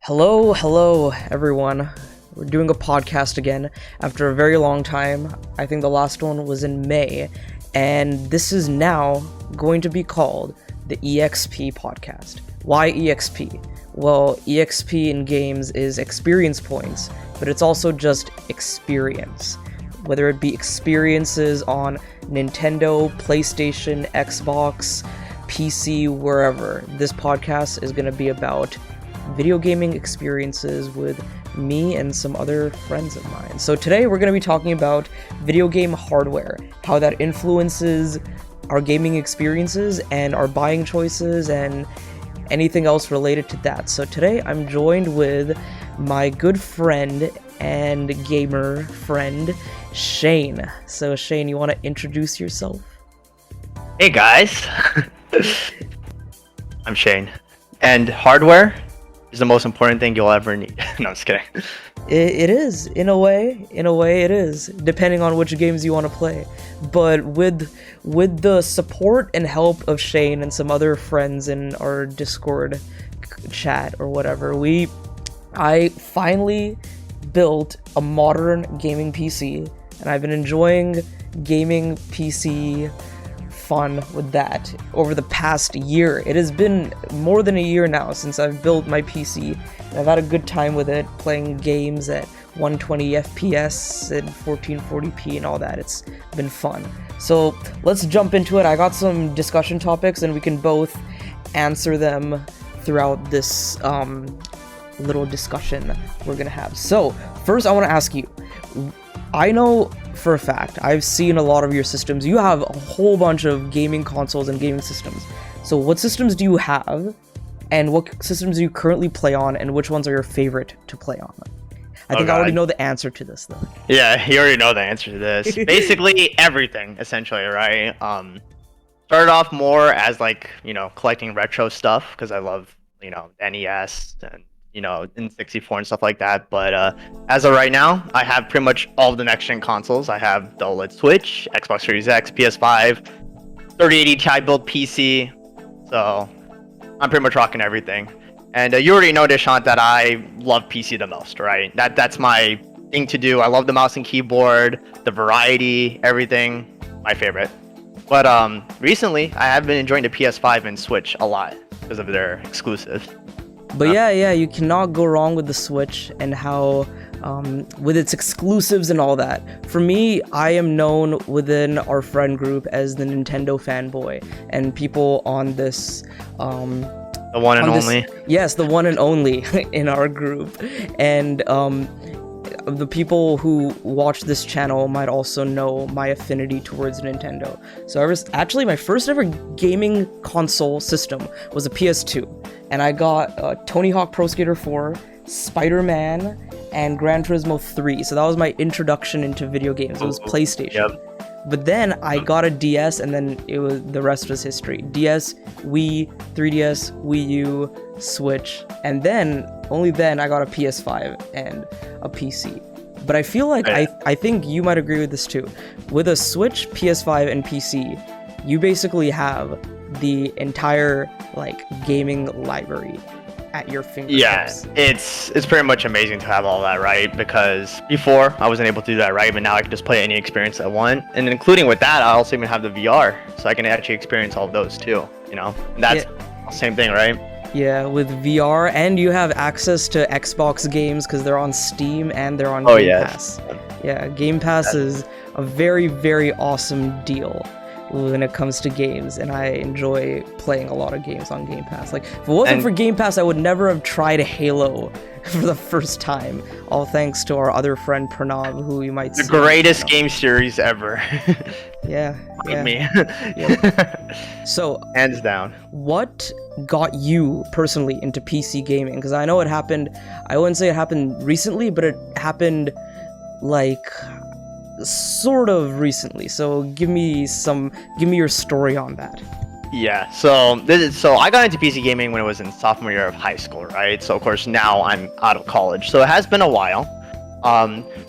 Hello, everyone. We're doing a podcast again after a very long time. I think the last one was in May, and this is now going to be called the EXP Podcast. Why EXP? Well, EXP in games is experience points, but it's also just experience. Whether it be experiences on Nintendo, PlayStation, Xbox, PC, wherever. This podcast is going to be about video gaming experiences with me and some other friends of mine. So today we're going to be talking about video game hardware, how that influences our gaming experiences and our buying choices and anything else related to that. So today I'm joined with my good friend and gamer friend, Shane. So Shane, you want to introduce yourself? Hey guys, I'm Shane, and hardware is the most important thing you'll ever need. No, I'm just kidding. It is, in a way it is, depending on which games you want to play. But with the support and help of Shane and some other friends in our Discord chat or whatever, I finally built a modern gaming PC, and I've been enjoying gaming PC fun with that over the past year. It has been more than a year now since I've built my PC, and I've had a good time with it, playing games at 120 FPS and 1440p and all that. It's been fun. So let's jump into it. I got some discussion topics and we can both answer them throughout this little discussion we're gonna have. So first I want to ask you, I know for a fact, I've seen a lot of your systems. You have a whole bunch of gaming consoles and gaming systems. So what systems do you have, and what systems do you currently play on, and which ones are your favorite to play on? I think I already know the answer to this, though. Yeah, you already know the answer to this. Basically everything, essentially, right? Started off more as collecting retro stuff, because I love, NES and in 64 and stuff like that. But as of right now, I have pretty much all of the next gen consoles. I have the OLED Switch, Xbox Series X, PS5, 3080 Ti build PC. So I'm pretty much rocking everything. And you already know, Deshant, that I love PC the most, right? That's my thing to do. I love the mouse and keyboard, the variety, everything. My favorite. But recently, I have been enjoying the PS5 and Switch a lot because of their exclusives. But yeah, you cannot go wrong with the Switch and how, with its exclusives and all that. For me, I am known within our friend group as the Nintendo fanboy, and people on this, the one and only. Yes, the one and only in our group. And the people who watch this channel might also know my affinity towards Nintendo. So actually my first ever gaming console system was a PS2, and I got Tony Hawk Pro Skater 4, Spider-Man, and Gran Turismo 3. So that was my introduction into video games. It was PlayStation. Yep. But then I got a DS, and then the rest was history. DS, Wii, 3DS, Wii U, Switch, and then only then I got a PS5 and a PC. But I feel like I think you might agree with this too. With a Switch, PS5, and PC, you basically have the entire gaming library at your fingertips. Yeah, it's pretty much amazing to have all that, right? Because before I wasn't able to do that, right? But now I can just play any experience I want, and including with that, I also even have the VR, so I can actually experience all of those too. And that's the same thing, right? Yeah, with VR, and you have access to Xbox games because they're on Steam and they're on Game Pass. Yeah, Game Pass is a very, very awesome deal when it comes to games, and I enjoy playing a lot of games on Game Pass. If it wasn't for Game Pass, I would never have tried Halo for the first time. All thanks to our other friend Pranav, who you might see. The greatest game series ever. Yeah. Me. So, hands down. What got you personally into PC gaming? Because I know it happened, I wouldn't say it happened recently, but it happened sort of recently. So give me your story on that. Yeah, so I got into PC gaming when I was in sophomore year of high school, right? So of course now I'm out of college, so it has been a while.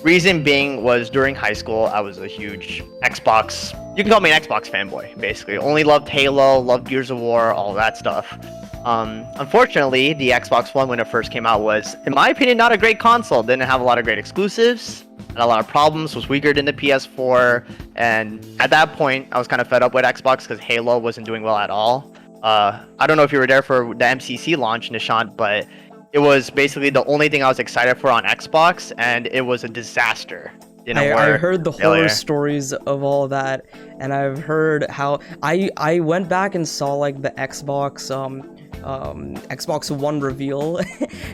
Reason being was during high school I was a huge Xbox, you can call me an Xbox fanboy, basically. Only loved Halo, loved Gears of War, all that stuff. Unfortunately, the Xbox One when it first came out was, in my opinion, not a great console. Didn't have a lot of great exclusives, had a lot of problems, was weaker than the PS4, and at that point, I was kind of fed up with Xbox because Halo wasn't doing well at all. I don't know if you were there for the MCC launch, Nishant, but it was basically the only thing I was excited for on Xbox, and it was a disaster. I heard the horror stories of all that, and I've heard how I went back and saw like the Xbox One reveal,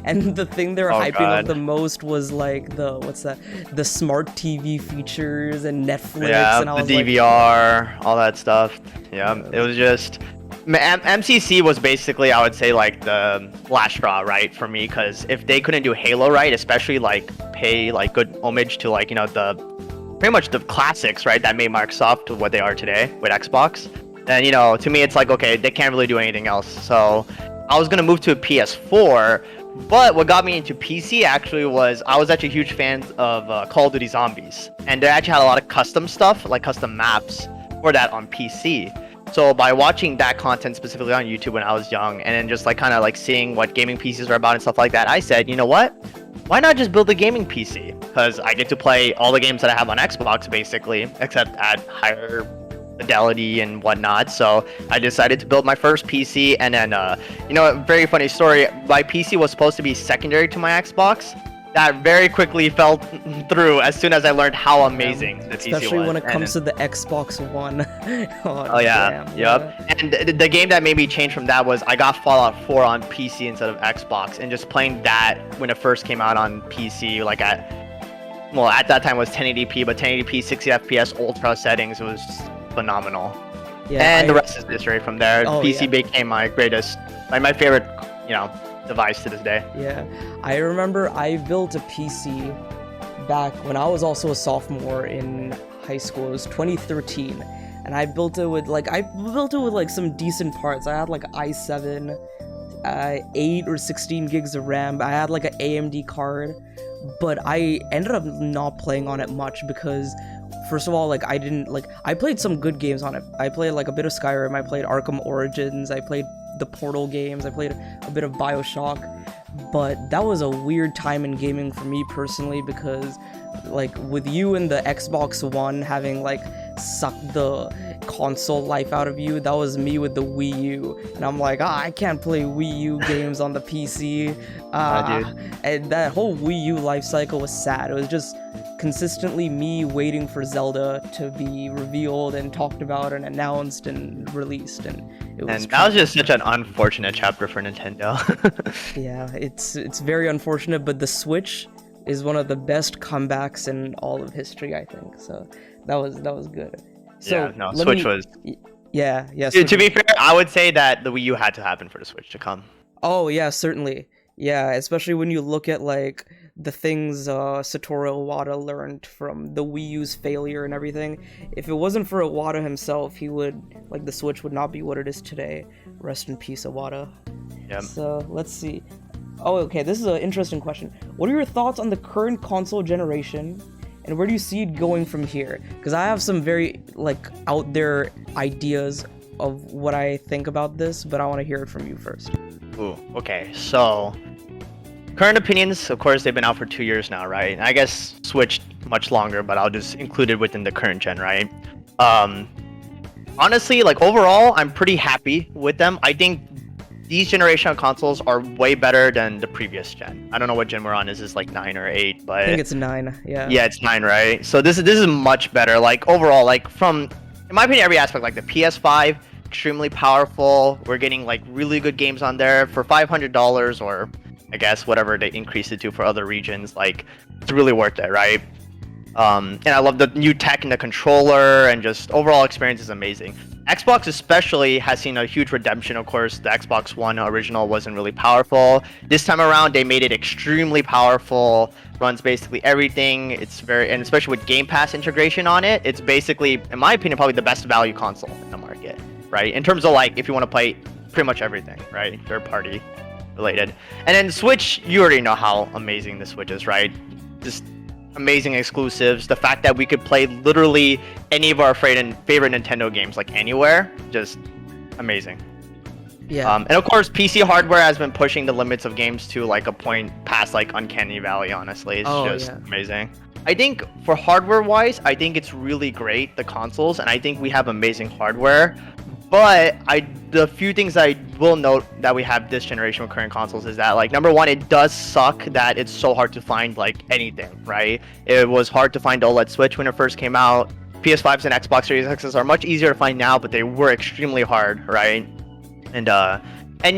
and the thing they were hyping up the most was like the smart TV features and Netflix, and I was the DVR, all that stuff. Yeah, it was just. MCC was basically, I would say, like the last straw, right, for me, because if they couldn't do Halo right, especially like pay like good homage to like the pretty much the classics, right, that made Microsoft to what they are today with Xbox, then to me it's like, okay, they can't really do anything else. So I was gonna move to a PS4, but what got me into PC actually was I was actually a huge fan of Call of Duty Zombies, and they actually had a lot of custom stuff, like custom maps for that on PC. So by watching that content specifically on YouTube when I was young, and then just like kind of like seeing what gaming PCs are about and stuff like that, I said, you know what? Why not just build a gaming PC? Because I get to play all the games that I have on Xbox basically, except at higher fidelity and whatnot. So I decided to build my first PC, and then a very funny story. My PC was supposed to be secondary to my Xbox. That very quickly fell through as soon as I learned how amazing the PC was. Especially when it comes to the Xbox One. Oh yeah, damn, yep. And the game that made me change from that was I got Fallout 4 on PC instead of Xbox, and just playing that when it first came out on PC, like at that time it was 1080p, but 1080p 60 FPS ultra settings, it was phenomenal. Yeah, and the rest is history from there. PC became my my favorite, device to this day. Yeah, I remember I built a PC back when I was also a sophomore in high school. It was 2013, and I built it with like some decent parts. I had like i7, 8 or 16 gigs of RAM. I had like an AMD card, but I ended up not playing on it much because, first of all, like I played some good games on it. I played like a bit of Skyrim, I played Arkham Origins, I played the Portal games, I played a bit of BioShock, but that was a weird time in gaming for me personally, because like with you and the Xbox One having like sucked the console life out of you, that was me with the Wii U, and I'm like, I can't play Wii U games on the PC. And that whole Wii U life cycle was sad. It was just consistently me waiting for Zelda to be revealed and talked about and announced and released, and that was just such an unfortunate chapter for Nintendo. Yeah, it's very unfortunate, but the Switch is one of the best comebacks in all of history, I think. So that was good. So Switch was. Yeah. To be fair, I would say that the Wii U had to happen for the Switch to come. Oh yeah, certainly. Yeah, especially when you look at like the things Satoru Iwata learned from the Wii U's failure and everything. If it wasn't for Iwata himself, the Switch would not be what it is today. Rest in peace, Iwata. Yep. So let's see. Oh, okay, this is an interesting question. What are your thoughts on the current console generation, and where do you see it going from here? Because I have some very out there ideas of what I think about this, but I want to hear it from you first. Ooh, okay, so current opinions, of course, they've been out for 2 years now, right? I guess Switch much longer, but I'll just include it within the current gen, right? Honestly, overall, I'm pretty happy with them. I think these generation of consoles are way better than the previous gen. I don't know what gen we're on. Is this 9 or 8? But I think it's 9. Yeah. Yeah, it's 9, right? So this is much better. Overall, from, in my opinion, every aspect. The PS5, extremely powerful. We're getting really good games on there for $500, or I guess whatever they increased it to for other regions. It's really worth it, right? And I love the new tech in the controller, and just overall experience is amazing. Xbox especially has seen a huge redemption. Of course, the Xbox One original wasn't really powerful. This time around, they made it extremely powerful. Runs basically everything. And especially with Game Pass integration on it, it's basically, in my opinion, probably the best value console in the market, right? In terms of if you want to play pretty much everything, right? Third party related. And then Switch, you already know how amazing the Switch is, right? Just amazing exclusives. The fact that we could play literally any of our favorite Nintendo games anywhere, just amazing. Yeah. And of course, PC hardware has been pushing the limits of games to like a point past like uncanny valley. Honestly, it's just amazing. I think for hardware wise, I think it's really great, the consoles, and I think we have amazing hardware. But the few things I will note that we have this generation with current consoles is that, like, number one, it does suck that it's so hard to find like anything, right? It was hard to find OLED Switch when it first came out. PS5s and Xbox Series X's are much easier to find now, but they were extremely hard, right? And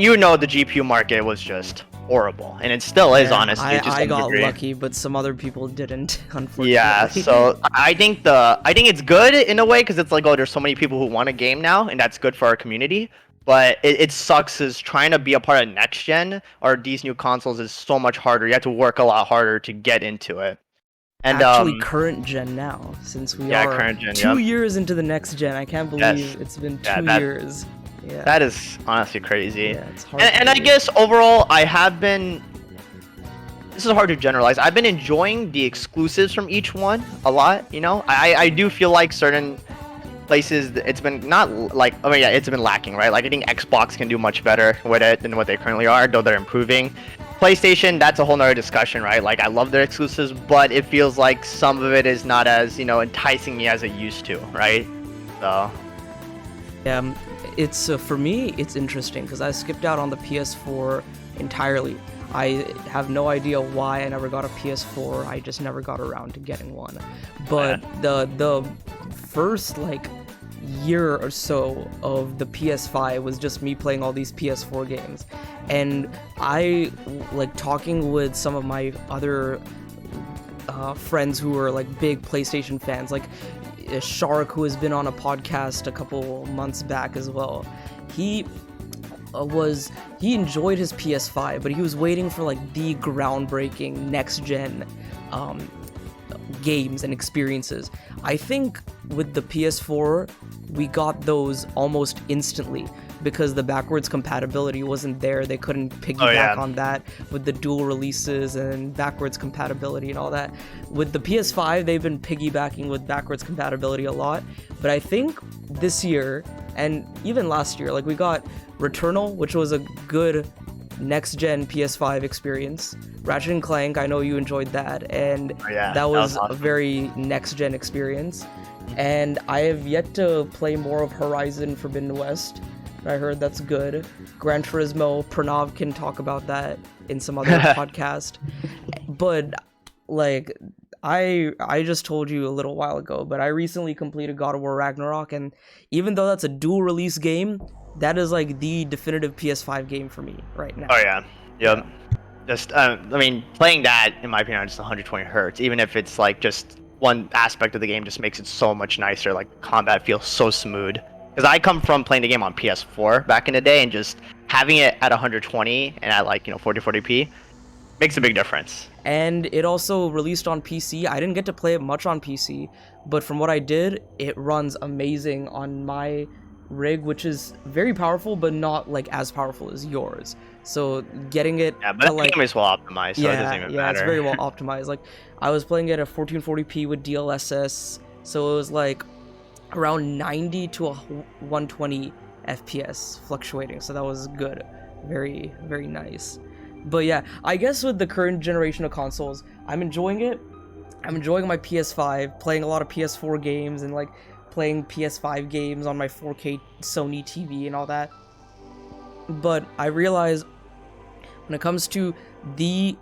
you know the GPU market was just horrible, and it still is, honestly. I got lucky, but some other people didn't, unfortunately. Yeah, so I think it's good in a way, because it's like, oh, there's so many people who want a game now, and that's good for our community. But it sucks, is trying to be a part of next gen or these new consoles is so much harder. You have to work a lot harder to get into it. And actually, current gen now, since we are current gen, 2 years into the next gen. I can't believe it's been 2 years. Yeah. That is honestly crazy. Yeah, it's hard and I guess overall, this is hard to generalize. I've been enjoying the exclusives from each one a lot, you know? I do feel like certain places, it's been not like, it's been lacking, right? Like, I think Xbox can do much better with it than what they currently are, though they're improving. PlayStation, that's a whole nother discussion, right? Like, I love their exclusives, but it feels like some of it is not as, enticing me as it used to, right? So... yeah. It's for me, it's interesting because I skipped out on the PS4 entirely. I have no idea why I never got a PS4. I just never got around to getting one. But the first like year or so of the PS5 was just me playing all these PS4 games, and I like talking with some of my other friends who were like big PlayStation fans, like Shark, who has been on a podcast a couple months back as well. He enjoyed his PS5, but he was waiting for like the groundbreaking next gen games and experiences. I think with the PS4 we got those almost instantly because the backwards compatibility wasn't there. They couldn't piggyback on that with the dual releases and backwards compatibility and all that. With the PS5, they've been piggybacking with backwards compatibility a lot, but I think this year and even last year, like, we got Returnal, which was a good next gen PS5 experience. Ratchet & Clank, I know you enjoyed that, and that was awesome. A very next gen experience. And I have yet to play more of Horizon Forbidden West. I heard that's good. Gran Turismo, Pranav can talk about that in some other podcast. But like, I just told you a little while ago, but I recently completed God of War Ragnarok, and even though that's a dual release game, that is like the definitive PS5 game for me right now. Oh yeah, yep. Just playing that, in my opinion, on just 120 hertz, even if it's like just one aspect of the game, just makes it so much nicer. Like, combat feels so smooth. Because I come from playing the game on PS4 back in the day, and just having it at 120 and at like 4040p makes a big difference. And it also released on PC. I didn't get to play it much on PC, but from what I did, it runs amazing on my rig, which is very powerful, but not like as powerful as yours. So getting it, but the game is well optimized, so it doesn't even matter. It's very well optimized. Like, I was playing it at 1440p with DLSS, so it was like around 90 to 120 FPS fluctuating, so that was good. Very, very nice. But yeah, I guess with the current generation of consoles, I'm enjoying it. I'm enjoying my PS5, playing a lot of PS4 games, and like playing PS5 games on my 4K Sony TV and all that. But I realize when it comes to the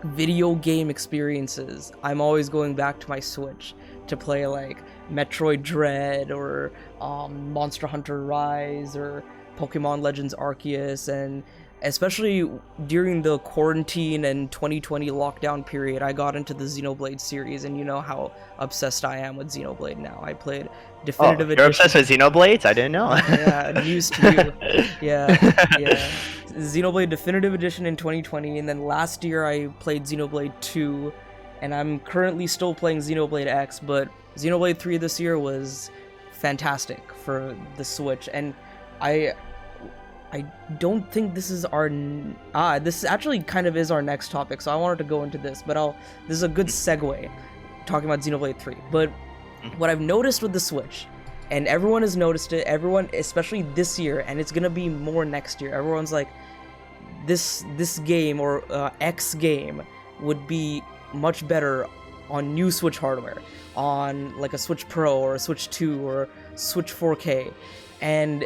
video game experiences, I'm always going back to my Switch to play like Metroid Dread or Monster Hunter Rise or Pokemon Legends Arceus, and especially during the quarantine and 2020 lockdown period, I got into the Xenoblade series, and you know how obsessed I am with Xenoblade now. I played Definitive Edition. You're obsessed with Xenoblades? I didn't know. Yeah, news to you. Yeah. Xenoblade Definitive Edition in 2020, and then last year I played Xenoblade 2, and I'm currently still playing Xenoblade X, but Xenoblade 3 this year was fantastic for the Switch, and I don't think this is our... this actually kind of is our next topic, so I wanted to go into this, but this is a good segue, talking about Xenoblade 3. But what I've noticed with the Switch and everyone has noticed it. Everyone, especially this year, and it's gonna be more next year. Everyone's like, this game or X game would be much better on new Switch hardware, on like a Switch Pro or a Switch 2 or Switch 4K, and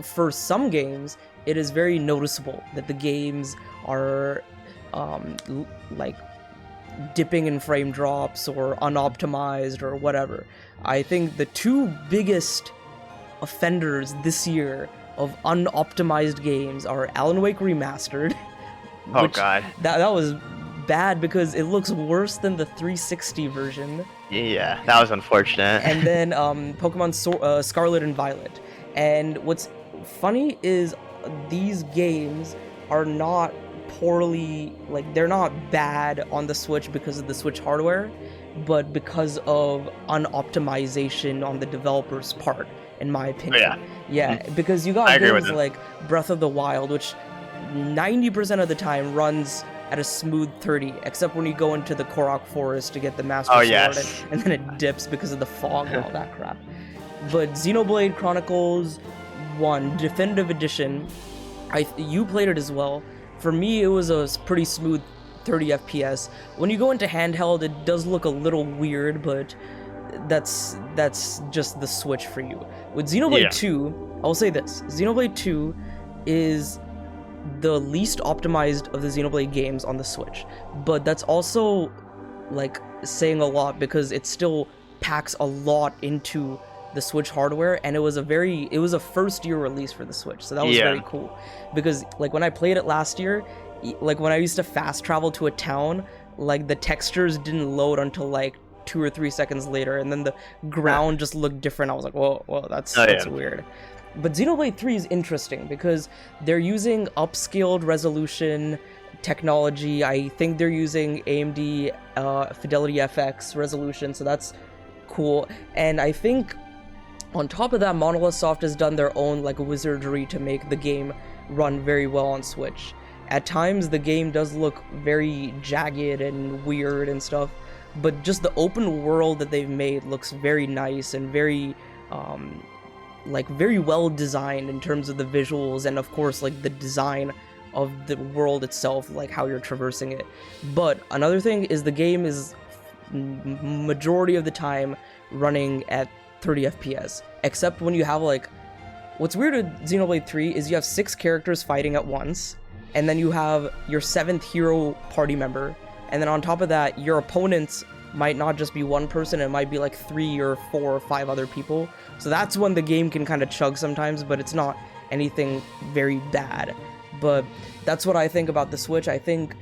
for some games, it is very noticeable that the games are like dipping in frame drops or unoptimized or whatever. I think the two biggest offenders this year of unoptimized games are Alan Wake Remastered. Oh god. That was bad because it looks worse than the 360 version. Yeah, that was unfortunate. And then Pokemon Scarlet and Violet. And what's funny is these games are not poorly, like, they're not bad on the Switch because of the Switch hardware, but because of unoptimization on the developer's part, in my opinion. Yeah, because you got games like Breath of the Wild, which 90% of the time runs at a smooth 30, except when you go into the Korok Forest to get the Master Sword, and then it dips because of the fog and all that crap. But Xenoblade Chronicles 1 Definitive Edition, you played it as well. For me, it was a pretty smooth 30 FPS. When you go into handheld, it does look a little weird, but that's just the Switch for you. With Xenoblade 2, I'll say this. Xenoblade 2 is the least optimized of the Xenoblade games on the Switch, but that's also like saying a lot because it still packs a lot into the Switch hardware, and it was a first year release for the Switch, so that was very cool. Because like when I played it last year, like when I used to fast travel to a town, like the textures didn't load until like 2 or 3 seconds later, and then the ground just looked different. I was like, whoa, that's weird. But Xenoblade 3 is interesting because they're using upscaled resolution technology. I think they're using AMD Fidelity FX resolution, so that's cool. And I think on top of that, Monolith Soft has done their own like wizardry to make the game run very well on Switch. At times, the game does look very jagged and weird and stuff, but just the open world that they've made looks very nice and very very well designed in terms of the visuals and of course like the design of the world itself, like how you're traversing it. But another thing is the game is majority of the time running at 30 FPS, except when you have like, what's weird with Xenoblade 3 is you have 6 characters fighting at once, and then you have your 7th hero party member, and then on top of that, your opponents might not just be one person, it might be like 3 or 4 or 5 other people. So that's when the game can kind of chug sometimes, but it's not anything very bad. But that's what I think about the Switch. I think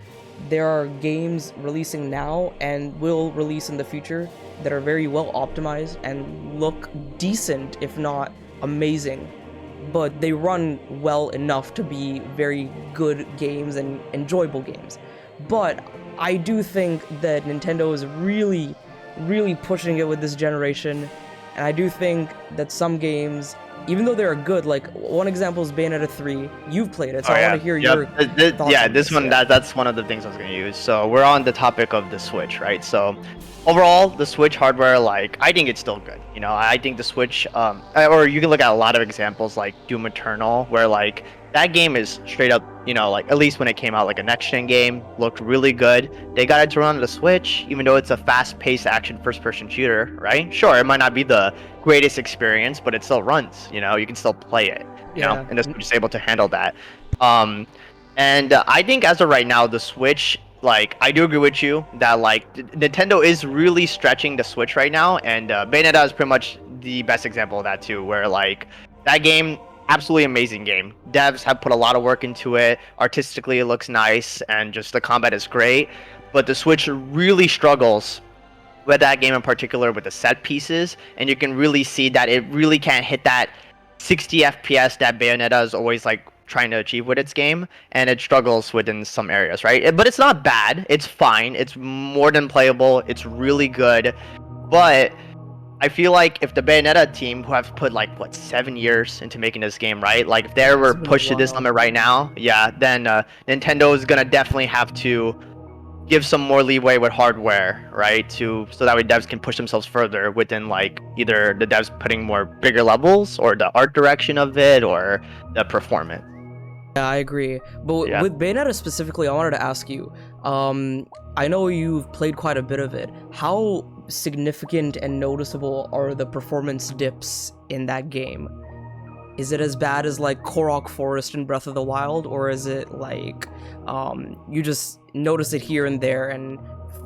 there are games releasing now and will release in the future that are very well optimized and look decent, if not amazing, but they run well enough to be very good games and enjoyable games. But I do think that Nintendo is really, really pushing it with this generation, and I do think that some games, even though they're good, like one example is Bayonetta 3. You've played it, so I want to hear your thoughts. Yeah, this one, that's one of the things I was going to use. So we're on the topic of the Switch, right? So overall, the Switch hardware, like, I think it's still good. You know, I think the Switch, or you can look at a lot of examples like Doom Eternal, where like that game is straight up, you know, like at least when it came out, like a next-gen game, looked really good. They got it to run on the Switch, even though it's a fast-paced action first-person shooter, right? Sure, it might not be the greatest experience, but it still runs, you know, you can still play it, you know, and the Switch is able to handle that. And I think as of right now, the Switch, like, I do agree with you that, like, Nintendo is really stretching the Switch right now, and Bayonetta is pretty much the best example of that, too, where, like, that game, absolutely amazing game. Devs have put a lot of work into it. Artistically, it looks nice, and just the combat is great, but the Switch really struggles with that game in particular with the set pieces, and you can really see that it really can't hit that 60 FPS that Bayonetta is always, like, trying to achieve with its game, and it struggles within some areas, right? But it's not bad, it's fine, it's more than playable, it's really good. But I feel like if the Bayonetta team, who have put like what 7 years into making this game, right, like if they were pushed to this limit right now, yeah, then Nintendo is gonna definitely have to give some more leeway with hardware, right? So that way devs can push themselves further within like either the devs putting more bigger levels or the art direction of it or the performance. Yeah, I agree. But Yeah. with Bayonetta specifically, I wanted to ask you, I know you've played quite a bit of it. How significant and noticeable are the performance dips in that game? Is it as bad as like Korok Forest in Breath of the Wild, or is it like you just notice it here and there, and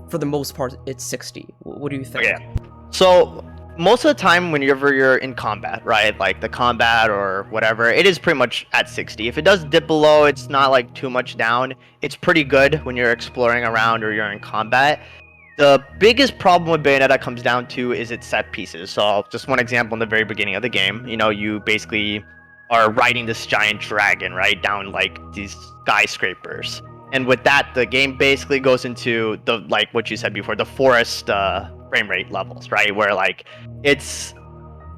for the most part it's 60? What do you think? Okay. So most of the time whenever you're in combat, right, like the combat or whatever, it is pretty much at 60. If it does dip below, it's not like too much down. It's pretty good when you're exploring around or you're in combat. The biggest problem with Bayonetta comes down to is its set pieces. So just one example in the very beginning of the game, you know, you basically are riding this giant dragon, right, down like these skyscrapers. And with that, the game basically goes into the, like what you said before, the forest frame rate levels, right, where like it's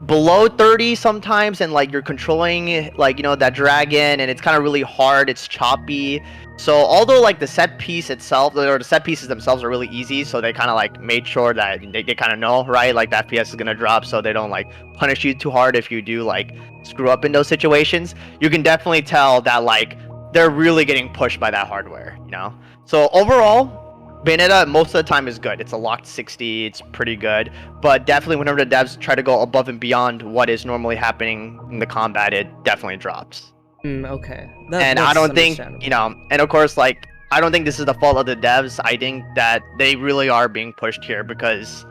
below 30 sometimes, and like you're controlling like, you know, that dragon, and it's kind of really hard, it's choppy. So although like the set piece itself, or the set pieces themselves are really easy, so they kind of like made sure that they kind of know, right, like the FPS is gonna drop, so they don't like punish you too hard if you do like screw up in those situations. You can definitely tell that like they're really getting pushed by that hardware, you know. So overall, Bayonetta most of the time is good. It's a locked 60. It's pretty good. But definitely whenever the devs try to go above and beyond what is normally happening in the combat, it definitely drops. Okay. And I don't think, you know, and of course, like, I don't think this is the fault of the devs. I think that they really are being pushed here because,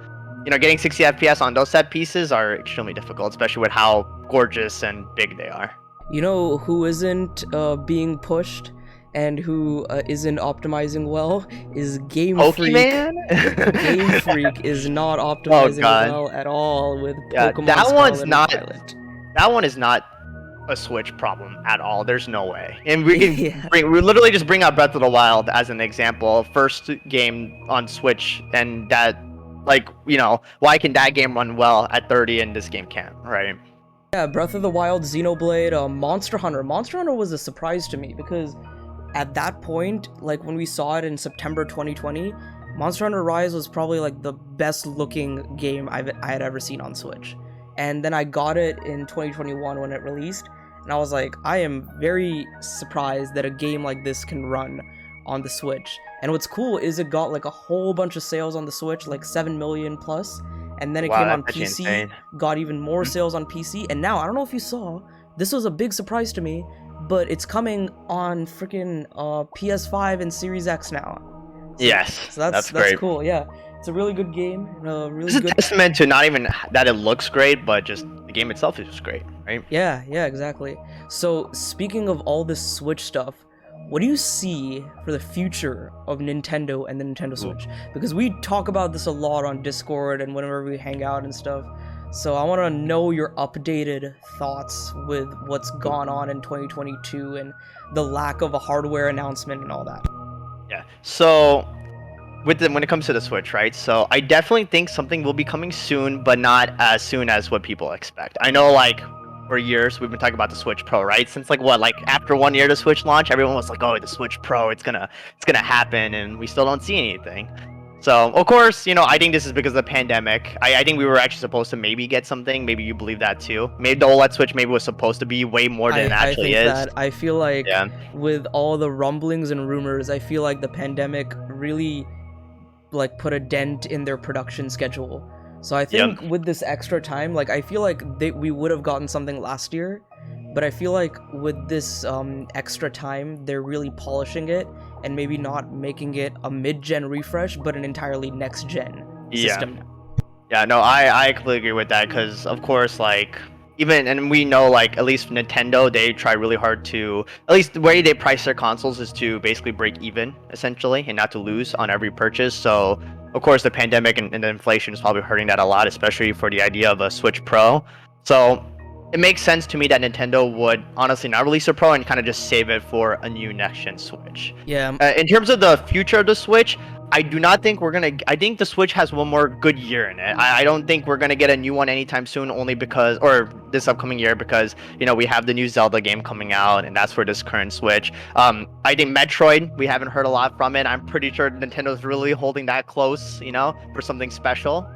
you know, getting 60 FPS on those set pieces are extremely difficult, especially with how gorgeous and big they are. You know who isn't being pushed and who isn't optimizing well is Game Freak. Game Freak is not optimizing well at all with Pokemon that one's not. Violet. That one is not a Switch problem at all. There's no way. And we can we literally just bring out Breath of the Wild as an example. First game on Switch, and that, like, you know, why can that game run well at 30 and this game can't, right? Yeah, Breath of the Wild, Xenoblade, Monster Hunter. Monster Hunter was a surprise to me because at that point, like when we saw it in September 2020, Monster Hunter Rise was probably like the best looking game I had ever seen on Switch. And then I got it in 2021 when it released, and I was like, I am very surprised that a game like this can run on the Switch. And what's cool is it got like a whole bunch of sales on the Switch, like 7 million plus, and then it came on PC, insane. Got even more sales on PC, and now, I don't know if you saw, this was a big surprise to me, but it's coming on freaking PS5 and Series X now. Yes, so that's great. Cool. Yeah, it's a really good game. Really it's good. a testament to not even that it looks great, but just the game itself is just great, right? Yeah, exactly. So speaking of all this Switch stuff, what do you see for the future of Nintendo and the Nintendo Switch? Because we talk about this a lot on Discord and whenever we hang out and stuff. So I want to know your updated thoughts with what's gone on in 2022 and the lack of a hardware announcement and all that. Yeah. So when it comes to the Switch, right? So I definitely think something will be coming soon, but not as soon as what people expect. I know, like, for years we've been talking about the Switch Pro, right? Since like after 1 year the Switch launch, everyone was like, oh, the Switch Pro, it's gonna happen, and we still don't see anything. So of course, you know, I think this is because of the pandemic. I think we were actually supposed to maybe get something. Maybe you believe that too. Maybe the OLED Switch maybe was supposed to be way more than it actually is. That. I feel like with all the rumblings and rumors, I feel like the pandemic really like put a dent in their production schedule. So I think with this extra time, like I feel like we would have gotten something last year, but I feel like with this extra time, they're really polishing it and maybe not making it a mid-gen refresh, but an entirely next-gen system. Yeah, no, I completely agree with that, because of course, like, and we know, like, at least Nintendo, they try really hard to, at least the way they price their consoles is to basically break even, essentially, and not to lose on every purchase. So of course the pandemic and the inflation is probably hurting that a lot, especially for the idea of a Switch Pro. So it makes sense to me that Nintendo would honestly not release a Pro and kind of just save it for a new next-gen Switch. Yeah. In terms of the future of the Switch, I do not think we're gonna. I think the Switch has one more good year in it. I don't think we're gonna get a new one anytime soon, only because, or this upcoming year, because we have the new Zelda game coming out, and that's for this current Switch. I think Metroid, we haven't heard a lot from it. I'm pretty sure Nintendo's really holding that close, for something special.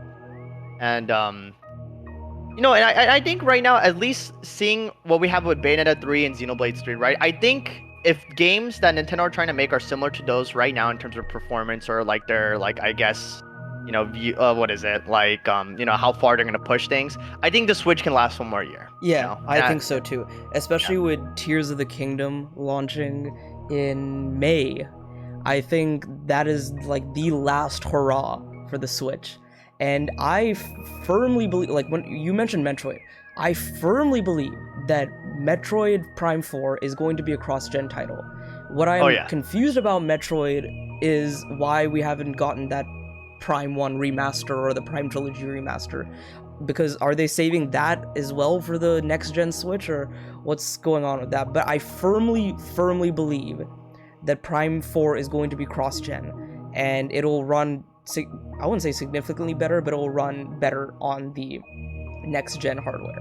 And and I think right now, at least seeing what we have with Bayonetta 3 and Xenoblade 3, right? I think if games that Nintendo are trying to make are similar to those right now in terms of performance, or like their, like, I guess, what is it, like, how far they're gonna push things, I think the Switch can last one more year. Yeah, I think so too. Especially with Tears of the Kingdom launching in May. I think that is like the last hurrah for the Switch. And I firmly believe, like when you mentioned Metroid, I firmly believe that Metroid Prime 4 is going to be a cross-gen title. What I'm confused about Metroid is why we haven't gotten that Prime 1 remaster or the Prime Trilogy remaster. Because are they saving that as well for the next-gen Switch, or what's going on with that? But I firmly believe that Prime 4 is going to be cross-gen, and it'll run, I wouldn't say significantly better, but it'll run better on the next-gen hardware.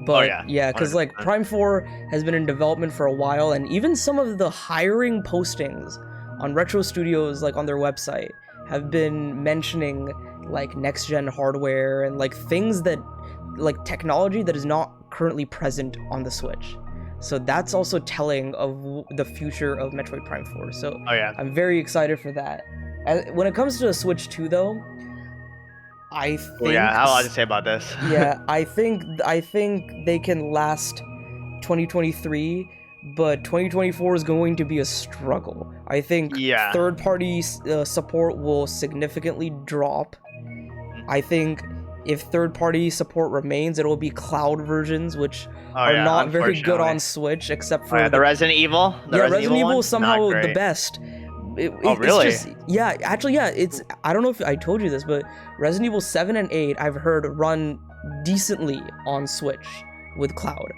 But because like Prime 4 has been in development for a while, and even some of the hiring postings on Retro Studios, like on their website, have been mentioning like next-gen hardware and like things that, like technology that is not currently present on the Switch. So that's also telling of the future of Metroid Prime 4. So I'm very excited for that. When it comes to the Switch 2 though, I think... I have a lot to say about this. I think they can last 2023, but 2024 is going to be a struggle. I think third-party support will significantly drop. I think if third-party support remains, it will be cloud versions, which are not very good on Switch, except for the Resident Evil. Resident Evil is somehow the best. Really? It's just, it's, I don't know if I told you this, but Resident Evil 7 and 8 I've heard run decently on Switch with cloud.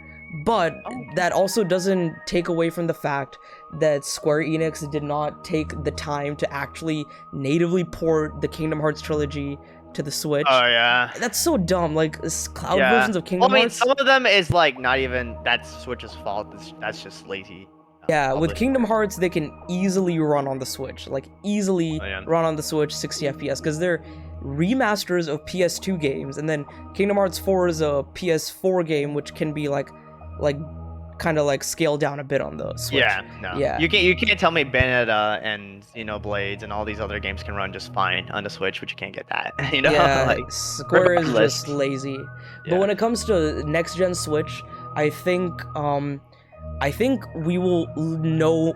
But that also doesn't take away from the fact that Square Enix did not take the time to actually natively port the Kingdom Hearts trilogy to the Switch. That's so dumb. Like, cloud versions of Kingdom Hearts. Some of them is like not even that's Switch's fault. That's just lazy. With Kingdom Hearts, they can easily run on the Switch. Like, easily run on the Switch 60 FPS, because they're remasters of PS2 games, and then Kingdom Hearts 4 is a PS4 game, which can be kind of like scaled down a bit on the Switch. You can't tell me Bayonetta and Blades and all these other games can run just fine on the Switch, but you can't get that. Square is just lazy. But when it comes to next gen Switch, I think we will know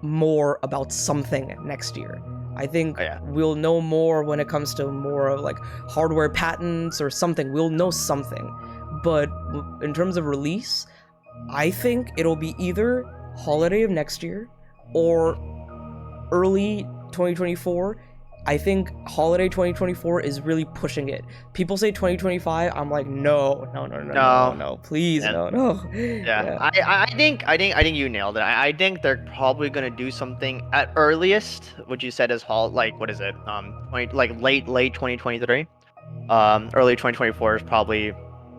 more about something next year. I think we'll know more when it comes to more of like hardware patents or something. We'll know something. But in terms of release, I think it'll be either holiday of next year or early 2024. I think holiday 2024 is really pushing it. People say 2025. I'm like, no, please, no. I think you nailed it. I think they're probably gonna do something at earliest, what you said is what is it? Late 2023. Early 2024 is probably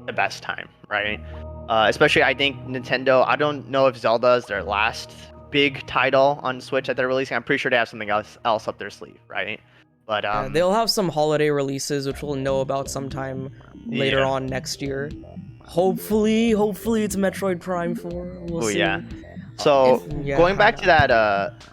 the best time, right? Especially I think Nintendo. I don't know if Zelda is their last big title on Switch that they're releasing. I'm pretty sure they have something else up their sleeve, right? But they'll have some holiday releases, which we'll know about sometime later on next year. Hopefully it's Metroid Prime 4. We'll see. So going back to that,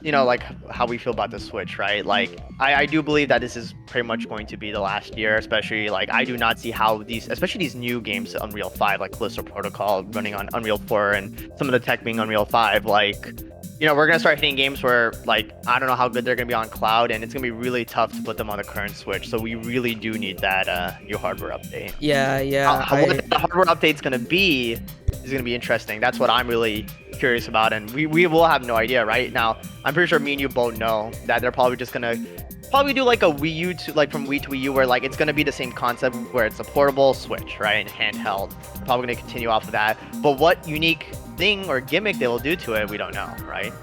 like how we feel about the Switch, right? Like I do believe that this is pretty much going to be the last year, especially like I do not see how especially these new games, Unreal 5, like Callisto Protocol running on Unreal 4 and some of the tech being Unreal 5, we're going to start hitting games where, like, I don't know how good they're going to be on cloud, and it's going to be really tough to put them on the current Switch. So we really do need that new hardware update. What the hardware update's going to be is going to be interesting. That's what I'm really curious about, and we will have no idea right now. I'm pretty sure me and you both know that they're probably just going to do like a Wii U to, like from Wii to Wii U, where like it's going to be the same concept where it's a portable Switch, right, and handheld. Probably going to continue off of that. But what unique thing or gimmick they will do to it, we don't know, right?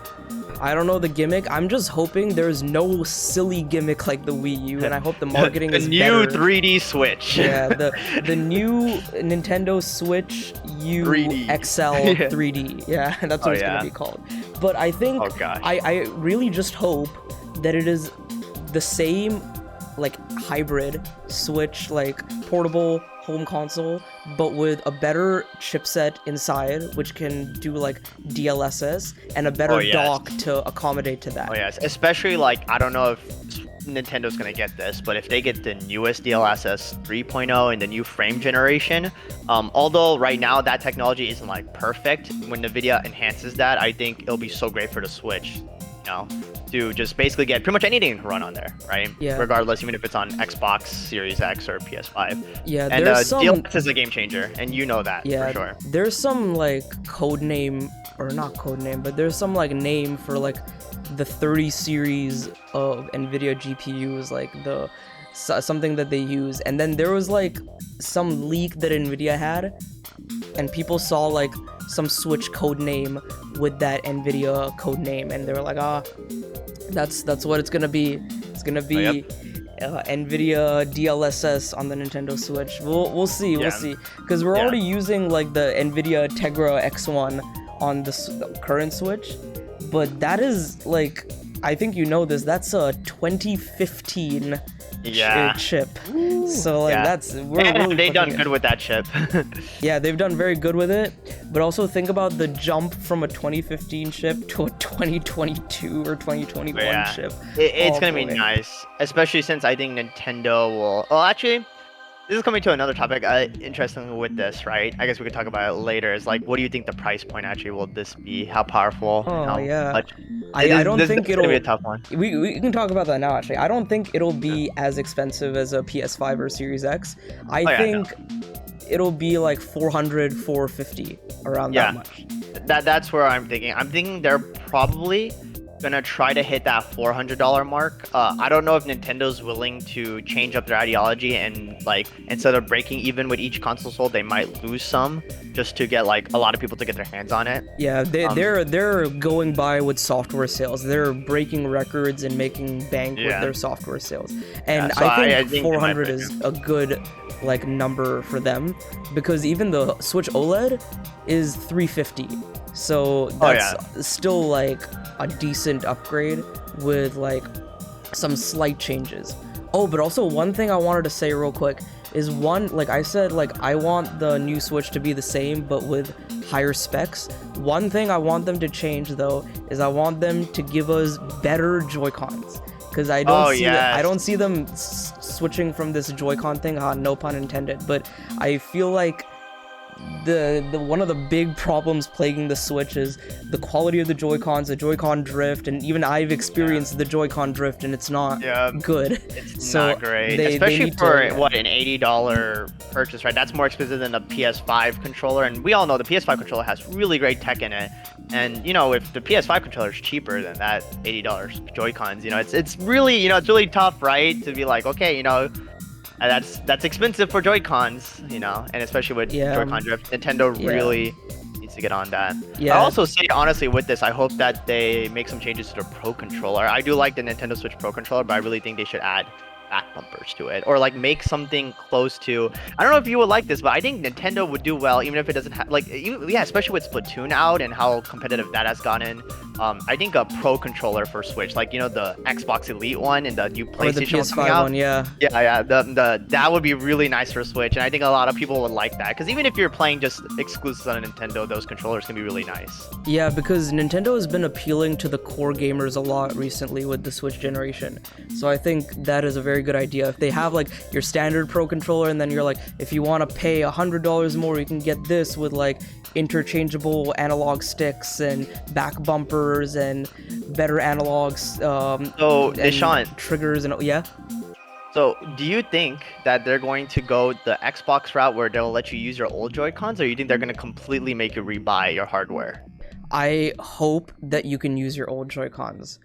I don't know the gimmick. I'm just hoping there's no silly gimmick like the Wii U, and I hope the marketing is new better. 3D Switch. Yeah, the new Nintendo Switch U 3D. XL 3D. Yeah, that's what it's gonna be called. But I think I really just hope that it is the same like hybrid Switch, like portable home console, but with a better chipset inside, which can do like DLSS and a better dock to accommodate to that. Oh yes, especially like I don't know if Nintendo's gonna get this, but if they get the newest DLSS 3.0 and the new frame generation, although right now that technology isn't like perfect, when NVIDIA enhances that, I think it'll be so great for the Switch, you know, to just basically get pretty much anything to run on there, right? Yeah. Regardless, even if it's on Xbox Series X or PS5. Yeah, and there's some... DLSS is a game changer, and you know that for sure. There's some like code name, or not code name, but there's some like name for like the 30 series of NVIDIA GPUs, like the something that they use. And then there was like some leak that NVIDIA had, and people saw like some Switch code name with that NVIDIA code name, and they were like, that's what it's gonna be. It's gonna be NVIDIA DLSS on the Nintendo Switch. We'll see, because we're already using like the NVIDIA Tegra X1 on the current Switch, but that is like, I think you know this, that's a 2015 chip. So like they've done good with that chip. Yeah, they've done very good with it, but also think about the jump from a 2015 chip to a 2022 or 2021 chip. It's gonna be nice, especially since I think Nintendo will. Well, actually, this is coming to another topic. Interesting with this, right? I guess we could talk about it later. Is like, what do you think the price point actually will this be? How powerful? Much? I don't think it'll be a tough one. We can talk about that now. Actually, I don't think it'll be as expensive as a PS5 or Series X. I think it'll be like 400, 450, around that much. That's where I'm thinking. I'm thinking they're probably gonna try to hit that $400 mark. I don't know if Nintendo's willing to change up their ideology and like instead of breaking even with each console sold, they might lose some just to get like a lot of people to get their hands on it. Yeah, they're going by with software sales. They're breaking records and making bank with their software sales. And so I think 400 is a good like number for them, because even the Switch OLED is 350. So that's still like a decent upgrade with like some slight changes. Oh, but also one thing I wanted to say real quick is like I said, like I want the new Switch to be the same but with higher specs. One thing I want them to change though is I want them to give us better Joy-Cons, because I don't see them switching from this Joy-Con thing, no pun intended, but I feel like the one of the big problems plaguing the Switch is the quality of the Joy-Cons, the Joy-Con drift, and even I've experienced the Joy-Con drift, and it's not good. It's not great, especially for an $80 purchase, right? That's more expensive than a PS5 controller, and we all know the PS5 controller has really great tech in it. And you know, if the PS5 controller is cheaper than that $80 Joy-Cons, you know, it's really, it's really tough, right? To be like, okay, you know, that's expensive for Joy-Cons, you know, and especially with Joy-Con drift, Nintendo really needs to get on that. I also say, honestly, with this, I hope that they make some changes to the Pro Controller. I do like the Nintendo Switch Pro Controller, but I really think they should add back bumpers to it, or like make something close to, I don't know if you would like this, but I think Nintendo would do well even if it doesn't have like, especially with Splatoon out and how competitive that has gotten. I think a Pro Controller for Switch, like, you know, the Xbox Elite one and the new PlayStation or the PS5 one, that would be really nice for Switch, and I think a lot of people would like that, because even if you're playing just exclusives on Nintendo, those controllers can be really nice. Yeah, because Nintendo has been appealing to the core gamers a lot recently with the Switch generation, so I think that is a very good idea. If they have like your standard Pro Controller, and then you're like, if you want to pay $100 more, you can get this with like interchangeable analog sticks and back bumpers and better analogs, Deshaun, triggers, and so do you think that they're going to go the Xbox route where they'll let you use your old Joy-Cons, or you think they're going to completely make you rebuy your hardware? I hope that you can use your old Joy-Cons.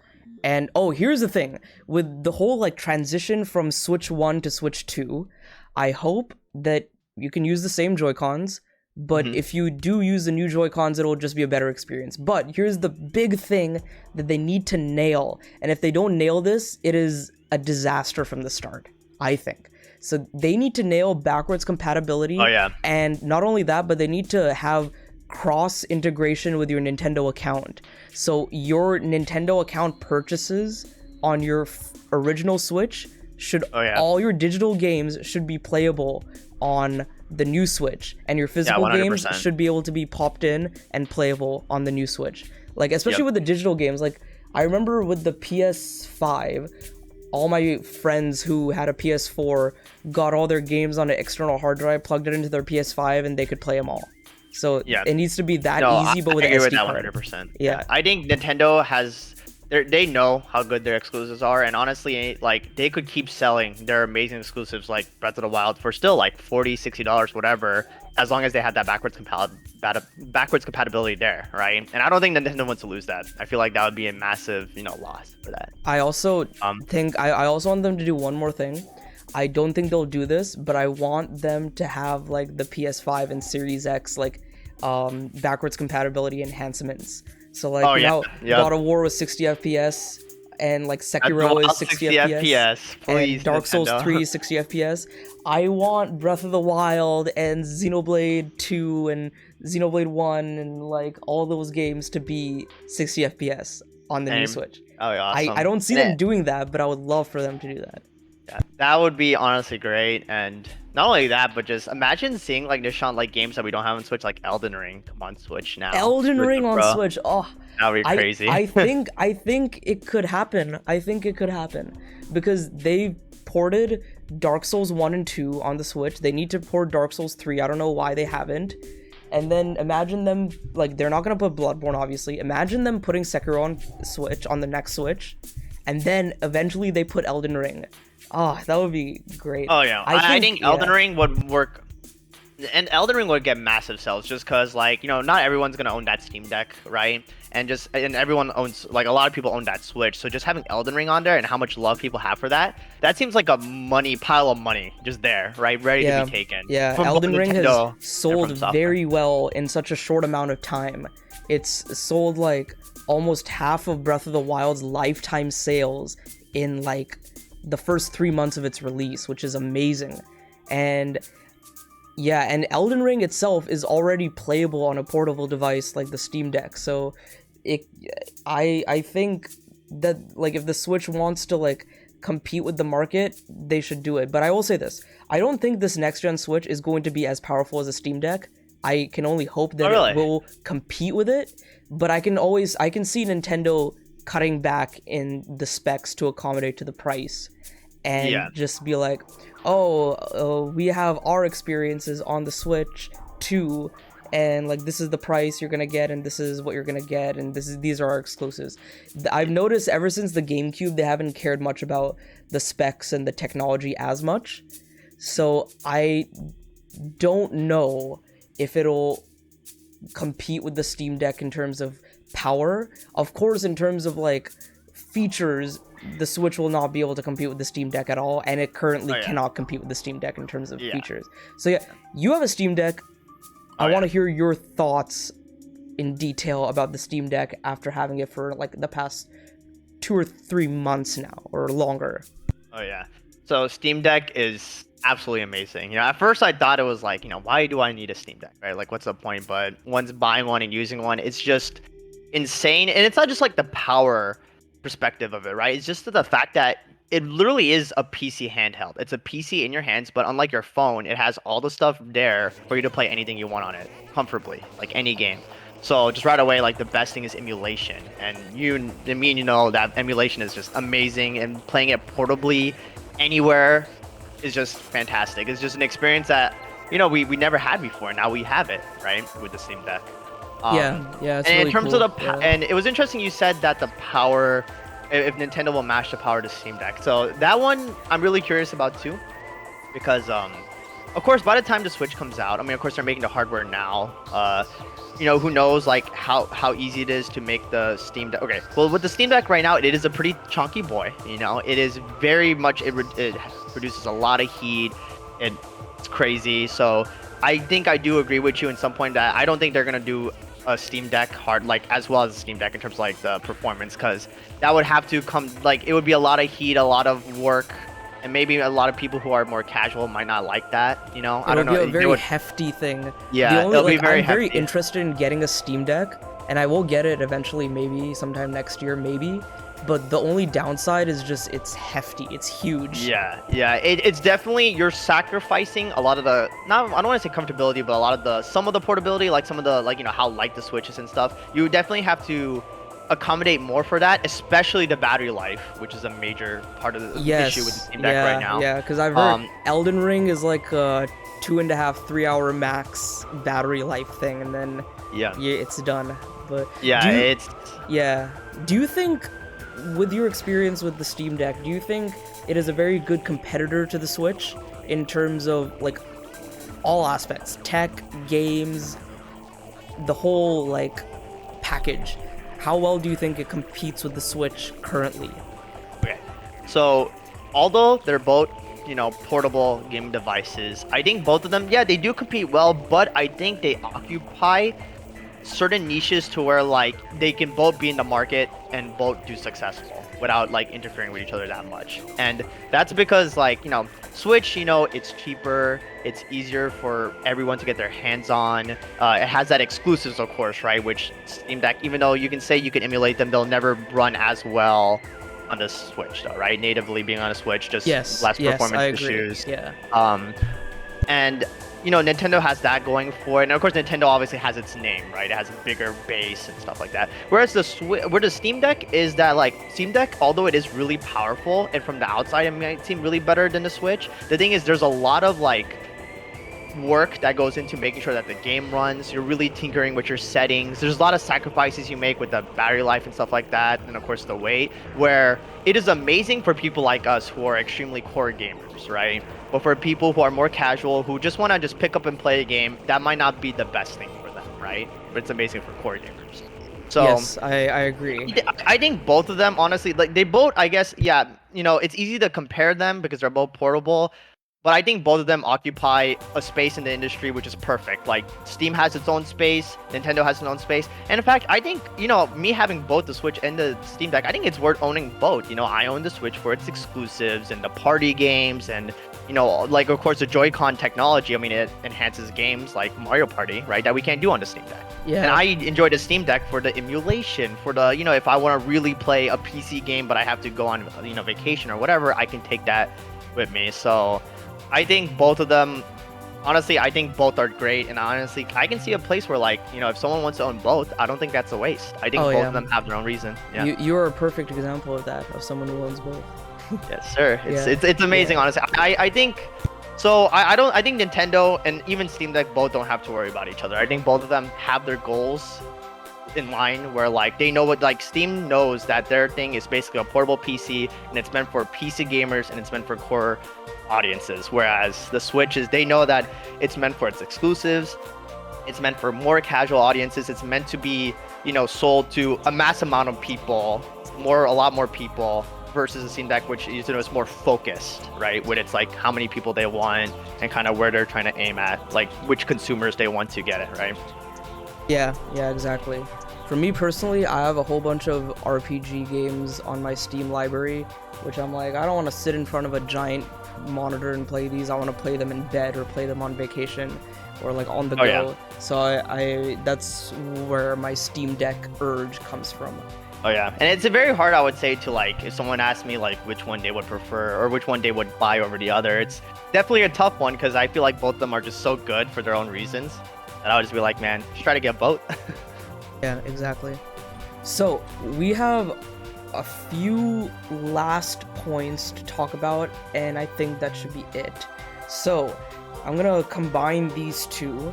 And here's the thing, with the whole like transition from Switch 1 to Switch 2, I hope that you can use the same Joy-Cons, But if you do use the new Joy-Cons, it'll just be a better experience. But here's the big thing that they need to nail. And if they don't nail this, it is a disaster from the start, I think. So they need to nail backwards compatibility. Oh, yeah. And not only that, but they need to have cross integration with your Nintendo account. So your Nintendo account purchases on your original Switch should all your digital games should be playable on the new Switch, and your physical games should be able to be popped in and playable on the new Switch. Like, especially with the digital games. Like, I remember with the PS5, all my friends who had a PS4 got all their games on an external hard drive, plugged it into their PS5, and they could play them all. So it needs to be that easy, but with an SD card. 100%. Yeah, I think Nintendo has. They know how good their exclusives are, and honestly, like, they could keep selling their amazing exclusives like Breath of the Wild for still like $40-$60, whatever, as long as they had that backwards compatibility there, right? And I don't think Nintendo wants to lose that. I feel like that would be a massive, loss for that. I also think I also want them to do one more thing. I don't think they'll do this, but I want them to have like the PS5 and Series X like backwards compatibility enhancements. So like God of War was 60 FPS, and like Sekiro is 60 FPS, please, and Dark Souls 3 is 60 FPS. I want Breath of the Wild and Xenoblade 2 and Xenoblade 1 and like all those games to be 60 FPS on the new Switch. Oh, yeah, awesome. I don't see them doing that, but I would love for them to do that. Yeah, that would be honestly great. And not only that, but just imagine seeing like Nishant like games that we don't have on Switch, like Elden Ring come on Switch now. Elden Ring on Switch, oh, that would be crazy. I think it could happen. I think it could happen because they ported Dark Souls 1 and 2 on the Switch. They need to port Dark Souls 3. I don't know why they haven't. And then imagine them, like, they're not gonna put Bloodborne, obviously. Imagine them putting Sekiro on Switch, on the next Switch, and then eventually they put Elden Ring. Oh, that would be great. Oh yeah, I think Elden Ring would work, and Elden Ring would get massive sales just because, like, not everyone's gonna own that Steam Deck, right? And everyone owns, like, a lot of people own that Switch, so just having Elden Ring on there and how much love people have for that seems like a pile of money just there, right, ready to be taken. Yeah, Elden Ring has sold very well in such a short amount of time. It's sold like almost half of Breath of the Wild's lifetime sales in like the first 3 months of its release, which is amazing. And yeah, and Elden Ring itself is already playable on a portable device like the Steam Deck. So I think that, like, if the Switch wants to like compete with the market, they should do it. But I will say this, I don't think this next gen Switch is going to be as powerful as a Steam Deck. I can only hope that it will compete with it, but I can see Nintendo cutting back in the specs to accommodate to the price, and just be like, we have our experiences on the Switch too, and like this is the price you're gonna get, and this is what you're gonna get, and these are our exclusives. I've noticed ever since the GameCube, they haven't cared much about the specs and the technology as much, so I don't know if it'll compete with the Steam Deck in terms of power. Of course, in terms of like features, the Switch will not be able to compete with the Steam Deck at all, and it currently cannot compete with the Steam Deck in terms of features. So yeah, you have a Steam Deck. I want to hear your thoughts in detail about the Steam Deck after having it for like the past 2 or 3 months now, or longer. Oh yeah, so Steam Deck is absolutely amazing. At first I thought it was like, why do I need a Steam Deck, right? Like, what's the point? But once buying one and using one, it's just insane. And it's not just like the power perspective of it, right? It's just the fact that it literally is a PC handheld. It's a PC in your hands, but unlike your phone, it has all the stuff there for you to play anything you want on it comfortably, like any game. So just right away, like, the best thing is emulation, and that emulation is just amazing, and playing it portably anywhere is just fantastic. It's just an experience that we never had before. Now we have it, right, with the Steam Deck. It's and really in terms cool. of and it was interesting you said that the power, if Nintendo will match the power to Steam Deck. So that one I'm really curious about too, because of course by the time the Switch comes out, of course they're making the hardware now. Who knows like how easy it is to make the Steam Deck. Okay, well, with the Steam Deck right now, it is a pretty chunky boy. It is very much, it produces a lot of heat. It's crazy. So I think I do agree with you in some point that I don't think they're gonna do a Steam Deck hard like as well as a Steam Deck in terms of like the performance, because that would have to come like it would be a lot of heat, a lot of work, and maybe a lot of people who are more casual might not like that. You know, I don't know. It'll be a very hefty thing. Yeah, the only, it'll be very I'm very hefty. interested in getting a Steam Deck, and I will get it eventually, maybe sometime next year, maybe. But the only downside is just it's hefty. It's huge. Yeah, it's definitely you're sacrificing a lot of the not I don't want to say comfortability, but a lot of the some of the portability, like some of the like how light the Switch is and stuff. You definitely have to accommodate more for that, especially the battery life, which is a major part of the issue with the Steam Deck right now. Yeah, because I've heard Elden Ring is like a 2.5, 3 hour max battery life thing, and then it's done. But do you think, with your experience with the Steam Deck, do you think it is a very good competitor to the Switch in terms of like all aspects, tech, games, the whole like package? How well do you think it competes with the Switch currently? Okay, so although they're both portable gaming devices, I think both of them, they do compete well, but I think they occupy certain niches to where like they can both be in the market and both do successful without like interfering with each other that much. And that's because like Switch, it's cheaper, it's easier for everyone to get their hands on. It has that exclusives, of course, right? Which Steam Deck, even though you can say you can emulate them, they'll never run as well on the Switch, though, right? Natively being on a Switch, just less performance issues. Yeah. And Nintendo has that going for it, and of course Nintendo obviously has its name, right? It has a bigger base and stuff like that. Whereas the Steam Deck is that like Steam Deck, although it is really powerful and from the outside it might seem really better than the Switch, the thing is there's a lot of like work that goes into making sure that the game runs. You're really tinkering with your settings. There's a lot of sacrifices you make with the battery life and stuff like that, and of course the weight, where it is amazing for people like us who are extremely core gamers, right? But for people who are more casual, who just want to just pick up and play a game, that might not be the best thing for them, right? But it's amazing for core gamers. So yes, I agree. I think both of them, honestly, like they both, I guess, it's easy to compare them because they're both portable. But I think both of them occupy a space in the industry which is perfect. Like Steam has its own space, Nintendo has its own space. And in fact, I think, me having both the Switch and the Steam Deck, I think it's worth owning both. I own the Switch for its exclusives and the party games and, like of course the Joy-Con technology. I mean, it enhances games like Mario Party, right? That we can't do on the Steam Deck. Yeah. And I enjoy the Steam Deck for the emulation, for the, if I want to really play a PC game, but I have to go on, vacation or whatever, I can take that with me. So I think both of them, honestly, I think both are great. And honestly, I can see a place where like, if someone wants to own both, I don't think that's a waste. I think both of them have their own reason. Yeah. You're a perfect example of that, of someone who owns both. Yes, sir. It's amazing, honestly. I think so. I think Nintendo and even Steam Deck both don't have to worry about each other. I think both of them have their goals in line where like they know what, like Steam knows that their thing is basically a portable PC and it's meant for PC gamers and it's meant for core audiences, whereas the Switch they know that it's meant for its exclusives, it's meant for more casual audiences, it's meant to be sold to a mass amount of people, a lot more people, versus the Steam Deck, which is more focused, right? With it's like how many people they want and kind of where they're trying to aim at, like which consumers they want to get it, right? Yeah, exactly. For me personally, I have a whole bunch of RPG games on my Steam library, which I'm like, I don't want to sit in front of a giant monitor and play these. I want to play them in bed or play them on vacation or like on the go. Yeah. So I that's where my Steam Deck urge comes from. Oh yeah, and it's very hard, I would say, to like if someone asked me like which one they would prefer or which one they would buy over the other. It's definitely a tough one because I feel like both of them are just so good for their own reasons that I would just be like, man, just try to get both. Yeah, exactly. So we have a few last points to talk about, and I think that should be it. So I'm gonna combine these two,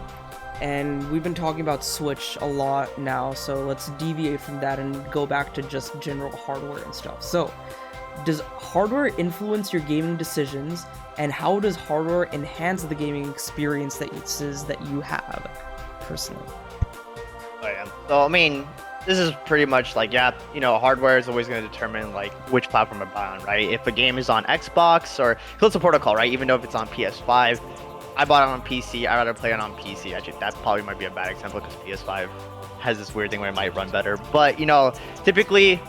and we've been talking about Switch a lot now, so let's deviate from that and go back to just general hardware and stuff. So does hardware influence your gaming decisions, and how does hardware enhance the gaming experience that you have personally? Oh yeah. So I mean, this is pretty much like, hardware is always going to determine like which platform I buy on, right? If a game is on Xbox or it's a protocol, right? Even though if it's on PS5, I bought it on PC. I rather play it on PC. Actually, that probably might be a bad example because PS5 has this weird thing where it might run better. But typically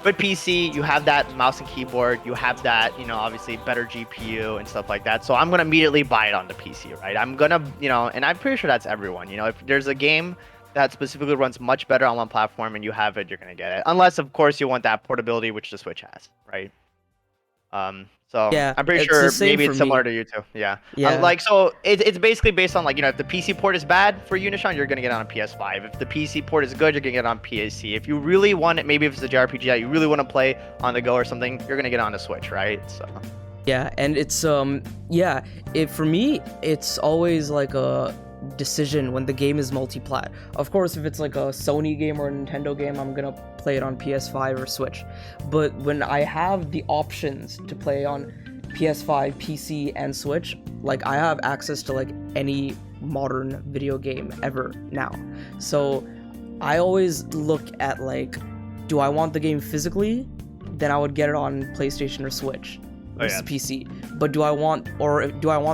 with PC, you have that mouse and keyboard. You have that, obviously better GPU and stuff like that. So I'm gonna immediately buy it on the PC, right? I'm gonna, and I'm pretty sure that's everyone. If there's a game that specifically runs much better on one platform and you have it, you're gonna get it. Unless, of course, you want that portability, which the Switch has, right? So Yeah, I'm pretty it's sure the same maybe for it's similar me. to you too. Yeah. Yeah. So it's basically based on like, if the PC port is bad for Unishan, you're gonna get it on a PS5. If the PC port is good, you're gonna get it on PC. If you really want it, maybe if it's a JRPG that you really want to play on the go or something, you're gonna get it on a Switch, right? So Yeah, and it's for me, it's always like a decision when the game is multi-plat. Of course, if it's like a Sony game or a Nintendo game, I'm gonna play it on PS5 or Switch. But when I have the options to play on PS5, PC, and Switch, like I have access to like any modern video game ever now. So I always look at like, do I want the game physically? Then I would get it on PlayStation or Switch. Versus PC. But do I want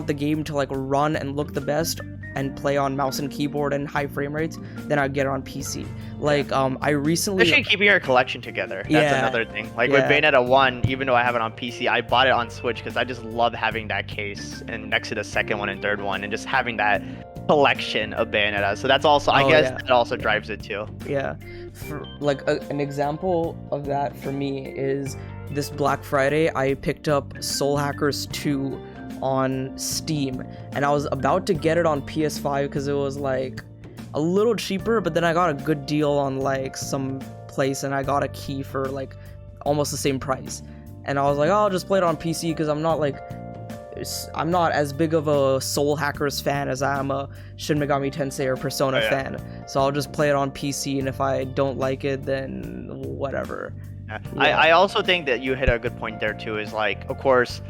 the game to like run and look the best and play on mouse and keyboard and high frame rates? Then I'd get it on PC. Like I recently, especially keeping your collection together. That's another thing. Like with Bayonetta 1, even though I have it on PC, I bought it on Switch because I just love having that case and next to the second one and third one and just having that collection of Bayonetta. So that's also, I guess that also drives it too. Yeah. For, like an example of that for me is this Black Friday, I picked up Soul Hackers 2 on Steam, and I was about to get it on PS5 because it was like a little cheaper, but then I got a good deal on like some place and I got a key for like almost the same price. And I was like, oh, I'll just play it on PC because I'm not as big of a Soul Hackers fan as I am a Shin Megami Tensei or Persona fan. So I'll just play it on PC, and if I don't like it, then whatever. I also think that you hit a good point there too, is like, of course,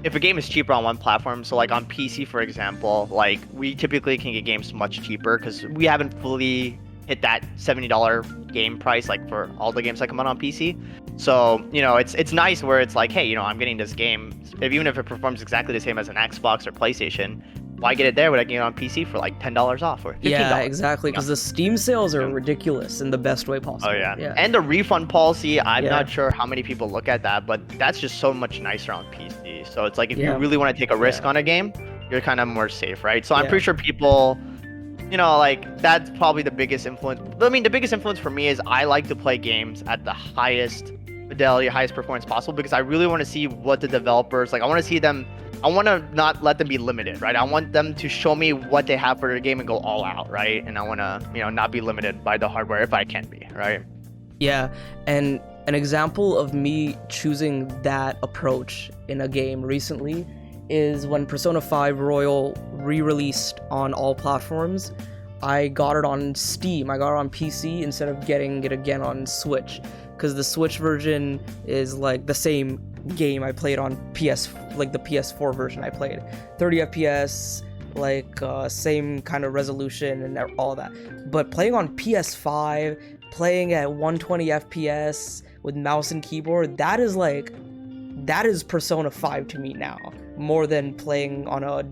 if a game is cheaper on one platform, so like on PC, for example, like we typically can get games much cheaper because we haven't fully hit that $70 game price like for all the games that come out on PC. So, it's nice where it's like, hey, I'm getting this game, even if it performs exactly the same as an Xbox or PlayStation, why get it there when I can get it on PC for like $10 off or $15? Yeah, exactly, because the Steam sales are ridiculous in the best way possible. Oh, yeah. And the refund policy, I'm not sure how many people look at that, but that's just so much nicer on PC. So it's like, if you really want to take a risk on a game, you're kind of more safe, right? So I'm pretty sure people, like, that's probably the biggest influence. I mean, the biggest influence for me is I like to play games at the highest fidelity, highest performance possible, because I really want to see what the developers, like, I want to see them, I want to not let them be limited, right? I want them to show me what they have for their game and go all out, right? And I want to, not be limited by the hardware if I can be, right? Yeah, and an example of me choosing that approach in a game recently is when Persona 5 Royal re-released on all platforms. I got it on Steam, I got it on PC instead of getting it again on Switch, because the Switch version is like the same game I played on like the PS4 version I played. 30 FPS, like same kind of resolution and all that. But playing on PS5, playing at 120 FPS with mouse and keyboard, that is Persona 5 to me now, more than playing on a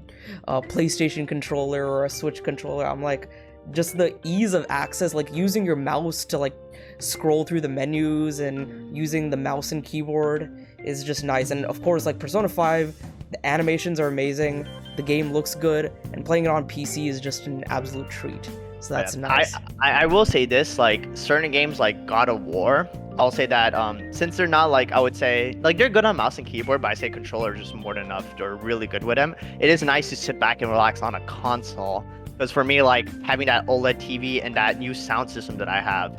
PlayStation controller or a Switch controller. I'm like, just the ease of access, like using your mouse to like scroll through the menus and using the mouse and keyboard is just nice. And of course, like Persona 5, the animations are amazing, the game looks good, and playing it on PC is just an absolute treat. So that's nice. I will say this, like certain games like God of War, I'll say that since they're not like, I would say, like they're good on mouse and keyboard, but I say controller is just more than enough. They're really good with them. It is nice to sit back and relax on a console. Because for me, like having that OLED TV and that new sound system that I have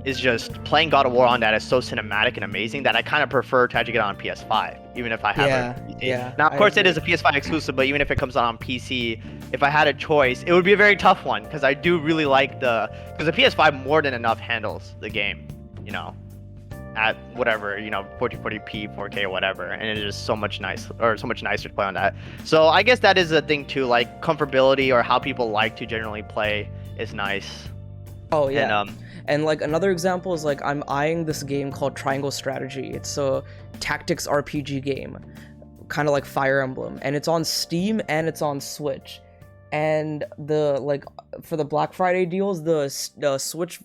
is just, playing God of War on that is so cinematic and amazing that I kind of prefer to actually get it on PS5, even if I have a PC. Yeah, now, of course, it is a PS5 exclusive, but even if it comes out on PC, if I had a choice, it would be a very tough one, because I do really like because the PS5 more than enough handles the game, at whatever, 1440p, 4K, or whatever, and it is just so much nicer to play on that. So I guess that is a thing too, like comfortability or how people like to generally play is nice. Oh yeah. And like another example is like I'm eyeing this game called Triangle Strategy. It's a tactics RPG game, kind of like Fire Emblem, and it's on Steam and it's on Switch. and for the Black Friday deals, the Switch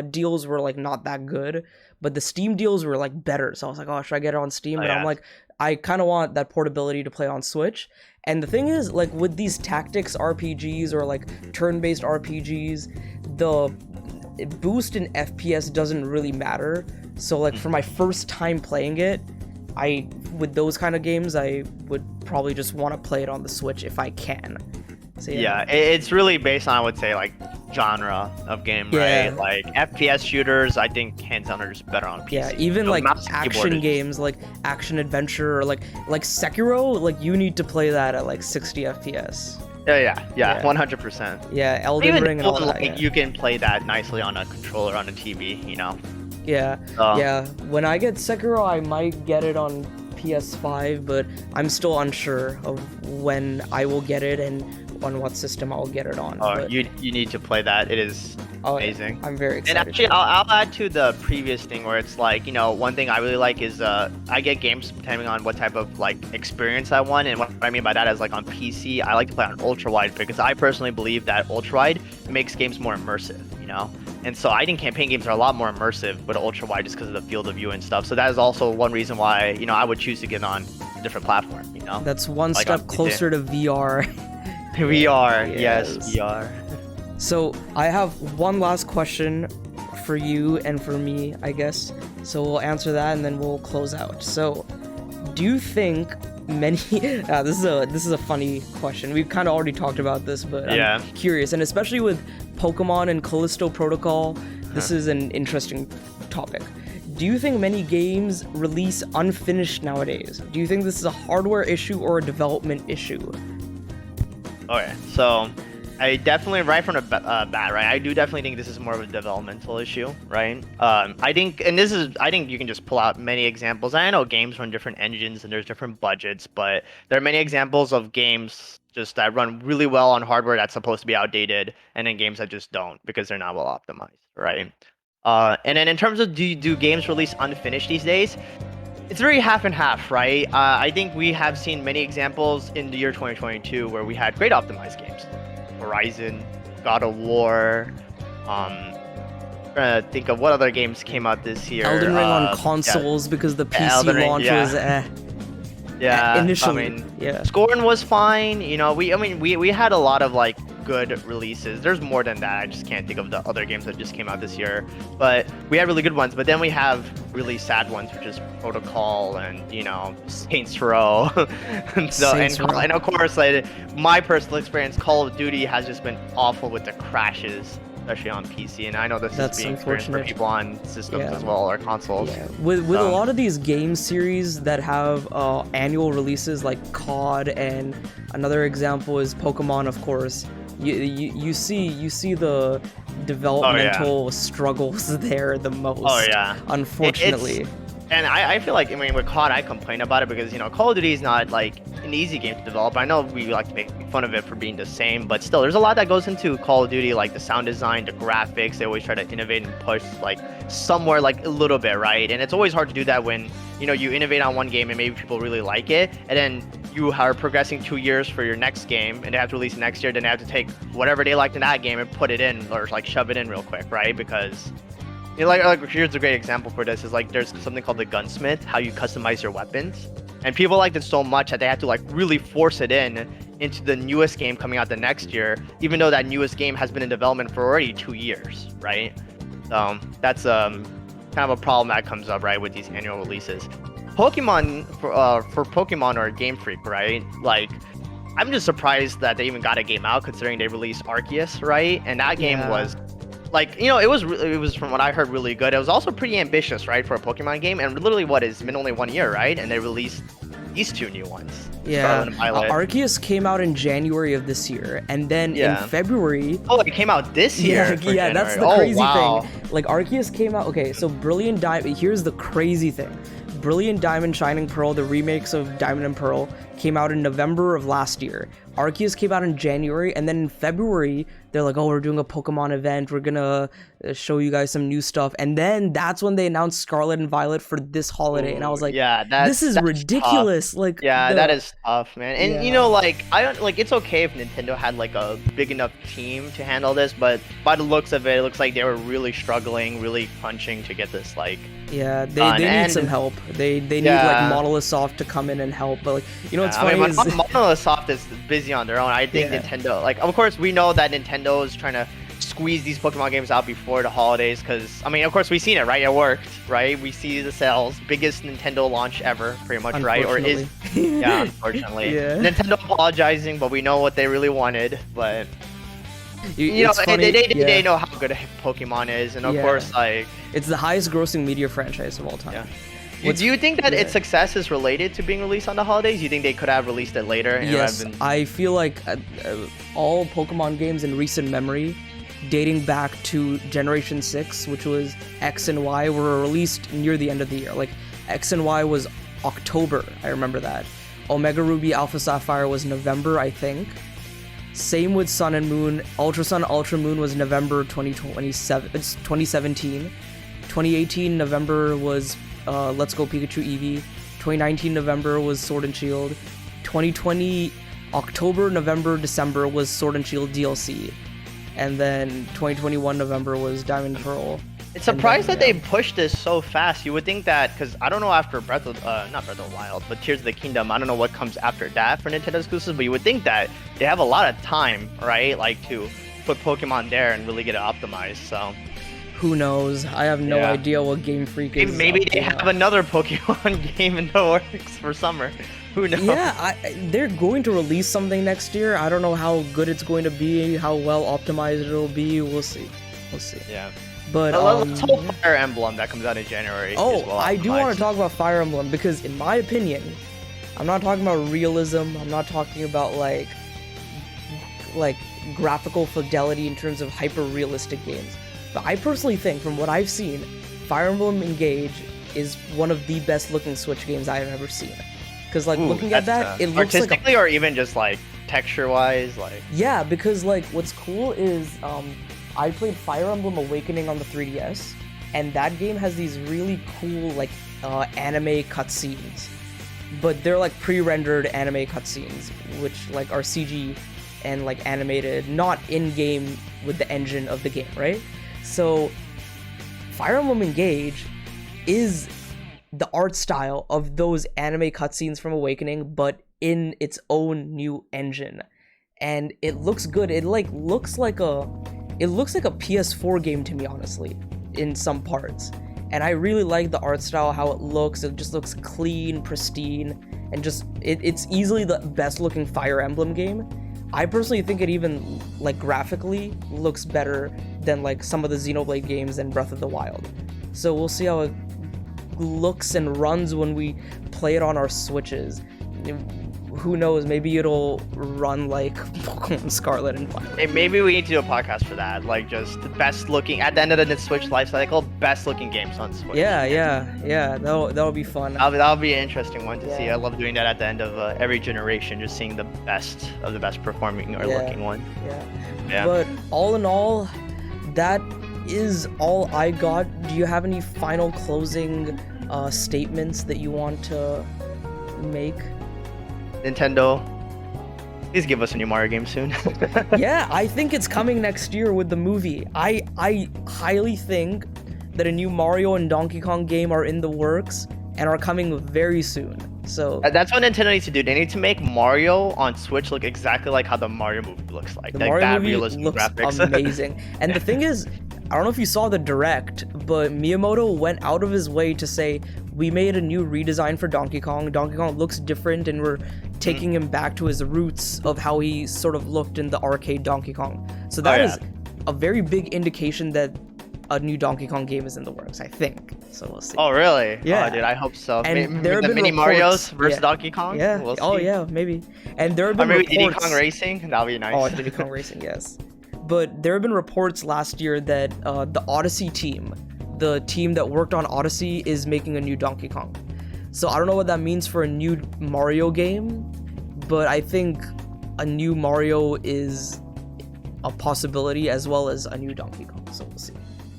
deals were like not that good, but the Steam deals were like better. So I was like, oh, should I get it on Steam? But I'm like, I kind of want that portability to play on Switch. And the thing is, like with these tactics RPGs or like turn-based RPGs, the boost in FPS doesn't really matter. So like for my first time playing it, with those kind of games, I would probably just want to play it on the Switch if I can. So, yeah, it's really based on, I would say, like genre of game, right? Like FPS shooters, I think hands down are just better on PC. Yeah, even like action games, like action adventure, or like Sekiro, like you need to play that at like 60 FPS. Yeah, 100%. Yeah, Elden Ring and all that. Like, you can play that nicely on a controller on a TV, you know. Yeah, yeah. When I get Sekiro, I might get it on PS5, but I'm still unsure of when I will get it and on what system I'll get it on. You need to play that. It is amazing. I'm very excited. And actually, I'll add to the previous thing where it's like, you know, one thing I really like is I get games depending on what type of like experience I want. And what I mean by that is like on PC, I like to play on ultra wide because I personally believe that ultra wide makes games more immersive, you know. And so I think campaign games are a lot more immersive with ultra wide just because of the field of view and stuff. So that is also one reason why, you know, I would choose to get on a different platform, you know. That's one step closer to VR. VR, yes, VR. So I have one last question for you and for me, I guess. So we'll answer that and then we'll close out. So, do you think many? This is a funny question. We've kind of already talked about this, but I'm curious, and especially with Pokemon and Callisto Protocol, this is an interesting topic. Do you think many games release unfinished nowadays? Do you think this is a hardware issue or a development issue? Okay, so I definitely, right from the bat, right, I do definitely think this is more of a developmental issue, right? I think you can just pull out many examples. I know games run different engines and there's different budgets, but there are many examples of games just that run really well on hardware that's supposed to be outdated, and then games that just don't because they're not well optimized, right? And then in terms of do games release unfinished these days? It's very half and half, right? I think we have seen many examples in the year 2022 where we had great optimized games. Horizon, God of War, trying to think of what other games came out this year. Elden Ring on consoles because the PC launch was initially. Scorn was fine. You know, we had a lot of like good releases. There's more than that. I just can't think of the other games that just came out this year. But we had really good ones. But then we have really sad ones, which is Protocol and, you know, Saints Row. And of course, like, my personal experience, Call of Duty has just been awful with the crashes, especially on PC. And I know this is being experienced for people on systems as well, or consoles. Yeah. With a lot of these game series that have annual releases like COD, and another example is Pokemon, of course. You see the developmental struggles there the most. Unfortunately. And I feel like, I mean, with COD, I complain about it because, you know, Call of Duty is not like an easy game to develop. I know we like to make fun of it for being the same, but still, there's a lot that goes into Call of Duty, like the sound design, the graphics. They always try to innovate and push like somewhere like a little bit, right? And it's always hard to do that when, you know, you innovate on one game and maybe people really like it, and then you are progressing 2 years for your next game, and they have to release next year. Then they have to take whatever they liked in that game and put it in, or like shove it in real quick, right? Because, you know, like here's a great example for this is like there's something called the gunsmith, how you customize your weapons, and people liked it so much that they had to like really force it into the newest game coming out the next year, even though that newest game has been in development for already 2 years, right? So that's kind of a problem that comes up, right, with these annual releases. Pokemon, for Pokemon or Game Freak, right? Like, I'm just surprised that they even got a game out, considering they released Arceus, right? And that game was, like, you know, it was from what I heard really good. It was also pretty ambitious, right, for a Pokemon game. And literally, it's been only 1 year, right? And they released these 2 new ones. Yeah, Arceus came out in January of this year, and then in February. Oh, it came out this year. Yeah, that's the crazy thing. Like, Arceus came out. Okay, so Brilliant Diamond. Here's the crazy thing. Brilliant Diamond, Shining Pearl, the remakes of Diamond and Pearl came out in November of last year. Arceus came out in January, and then in February, they're like, oh, we're doing a Pokemon event. We're gonna show you guys some new stuff. And then that's when they announced Scarlet and Violet for this holiday. And I was like, this is ridiculous. Tough. Like, that is tough, man. And you know, like, I don't like. It's okay if Nintendo had like a big enough team to handle this, but by the looks of it looks like they were really struggling, really crunching to get this like. Yeah, they need some help. They need like Monolith Soft to come in and help. But like, you know what's funny is Monolith Soft is busy on their own. I think Nintendo, like, of course we know that Nintendo is trying to squeeze these Pokemon games out before the holidays, because I mean, of course we've seen it, right? It worked, right? We see the sales, biggest Nintendo launch ever, pretty much, right? Or is unfortunately. Nintendo apologizing, but we know what they really wanted, but. You know, they know how good Pokemon is, and of course, like, it's the highest grossing media franchise of all time. Do you think that its success is related to being released on the holidays? You think they could have released it later? Yes, I feel like all Pokemon games in recent memory, dating back to Generation 6, which was X and Y, were released near the end of the year. Like, X and Y was October, I remember that. Omega Ruby Alpha Sapphire was November, I think. Same with Sun and Moon. Ultra Sun, Ultra Moon was November 2017. 2018 November was Let's Go Pikachu Eevee. 2019 November was Sword and Shield. 2020 October, November, December was Sword and Shield DLC. And then 2021 November was Diamond and Pearl. It's surprised that they pushed this so fast. You would think that, because I don't know after not Breath of the Wild, but Tears of the Kingdom, I don't know what comes after that for Nintendo exclusives, but you would think that they have a lot of time, right? Like, to put Pokemon there and really get it optimized, so. Who knows? I have no idea what Game Freak is. Maybe they have another Pokemon game in the works for summer. Who knows? Yeah, they're going to release something next year. I don't know how good it's going to be, how well optimized it'll be. We'll see. Yeah. But let's hope Fire Emblem that comes out in January. I do want to talk about Fire Emblem, because in my opinion, I'm not talking about realism. I'm not talking about like graphical fidelity in terms of hyper realistic games. But I personally think, from what I've seen, Fire Emblem Engage is one of the best looking Switch games I've ever seen. Because like looking at that, it looks artistically, or even just like texture wise, like. Yeah, because like what's cool is I played Fire Emblem Awakening on the 3DS, and that game has these really cool like anime cutscenes, but they're like pre-rendered anime cutscenes, which like are CG and like animated, not in-game with the engine of the game, right? So Fire Emblem Engage is the art style of those anime cutscenes from Awakening, but in its own new engine, and it looks good. It looks like a PS4 game to me, honestly, in some parts. And I really like the art style, how it looks. It just looks clean, pristine, and just it's easily the best looking Fire Emblem game. I personally think it even like graphically looks better than like some of the Xenoblade games and Breath of the Wild. So we'll see how it looks and runs when we play it on our Switches. Who knows, maybe it'll run like Pokemon Scarlet and Violet. Hey, maybe we need to do a podcast for that, like just the best looking, at the end of the Switch life cycle, best looking games on Switch. Yeah, that'll be fun. That'll be an interesting one to see. I love doing that at the end of every generation, just seeing the best of the best performing or looking one. Yeah. But all in all, that is all I got. Do you have any final closing statements that you want to make? Nintendo, please give us a new Mario game soon. Yeah, I think it's coming next year with the movie. I highly think that a new Mario and Donkey Kong game are in the works and are coming very soon. So that's what Nintendo needs to do. They need to make Mario on Switch look exactly like how the Mario movie looks like. The like Mario that movie realistic looks graphics. Amazing. And the thing is, I don't know if you saw the direct, but Miyamoto went out of his way to say, we made a new redesign for Donkey Kong. Donkey Kong looks different, and we're taking him back to his roots of how he sort of looked in the arcade Donkey Kong. So that is a very big indication that a new Donkey Kong game is in the works, I think. So we'll see. Oh, really? Yeah. Oh, dude, I hope so. And there have been mini reports, Marios versus Donkey Kong? Yeah. We'll see. Yeah, maybe. And there have been maybe reports... Diddy Kong Racing? That'll be nice. Oh, Diddy Kong Racing, yes. But there have been reports last year that the Odyssey team, the team that worked on Odyssey, is making a new Donkey Kong. So I don't know what that means for a new Mario game. but I think a new Mario is a possibility, as well as a new Donkey Kong, so we'll see.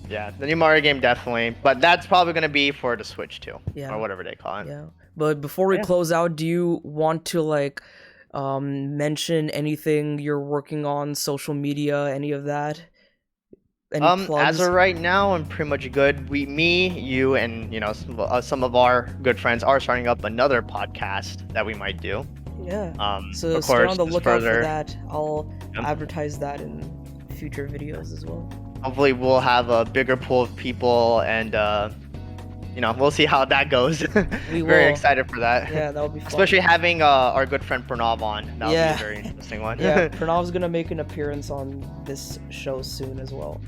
Yeah, the new Mario game definitely, but that's probably gonna be for the Switch too, Yeah. or whatever they call it. Yeah, but before we close out, do you want to like mention anything you're working on, social media, any of that? Any plugs? As of right now, I'm pretty much good. Me, you, and some of our good friends are starting up another podcast that we might do. Yeah. So of stay course, on the lookout further, for that. I'll advertise that in future videos as well. Hopefully, we'll have a bigger pool of people, and we'll see how that goes. We will. Very excited for that. Yeah, that'll be fun. Especially having our good friend Pranav on. That'll be a very interesting one. Yeah, Pranav's gonna make an appearance on this show soon as well.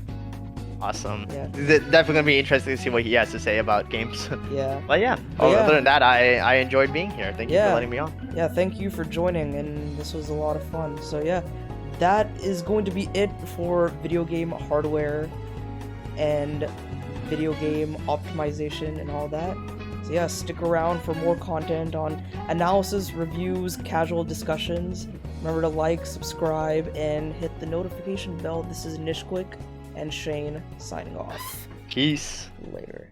Awesome. Yeah. It's definitely gonna be interesting to see what he has to say about games. Yeah. But yeah. Other than that, I enjoyed being here. Thank you for letting me on. Yeah, thank you for joining, and this was a lot of fun. So yeah, that is going to be it for video game hardware and video game optimization and all that. So yeah, stick around for more content on analysis, reviews, casual discussions. Remember to like, subscribe, and hit the notification bell. This is Nishquick and Shane signing off. Peace. Later.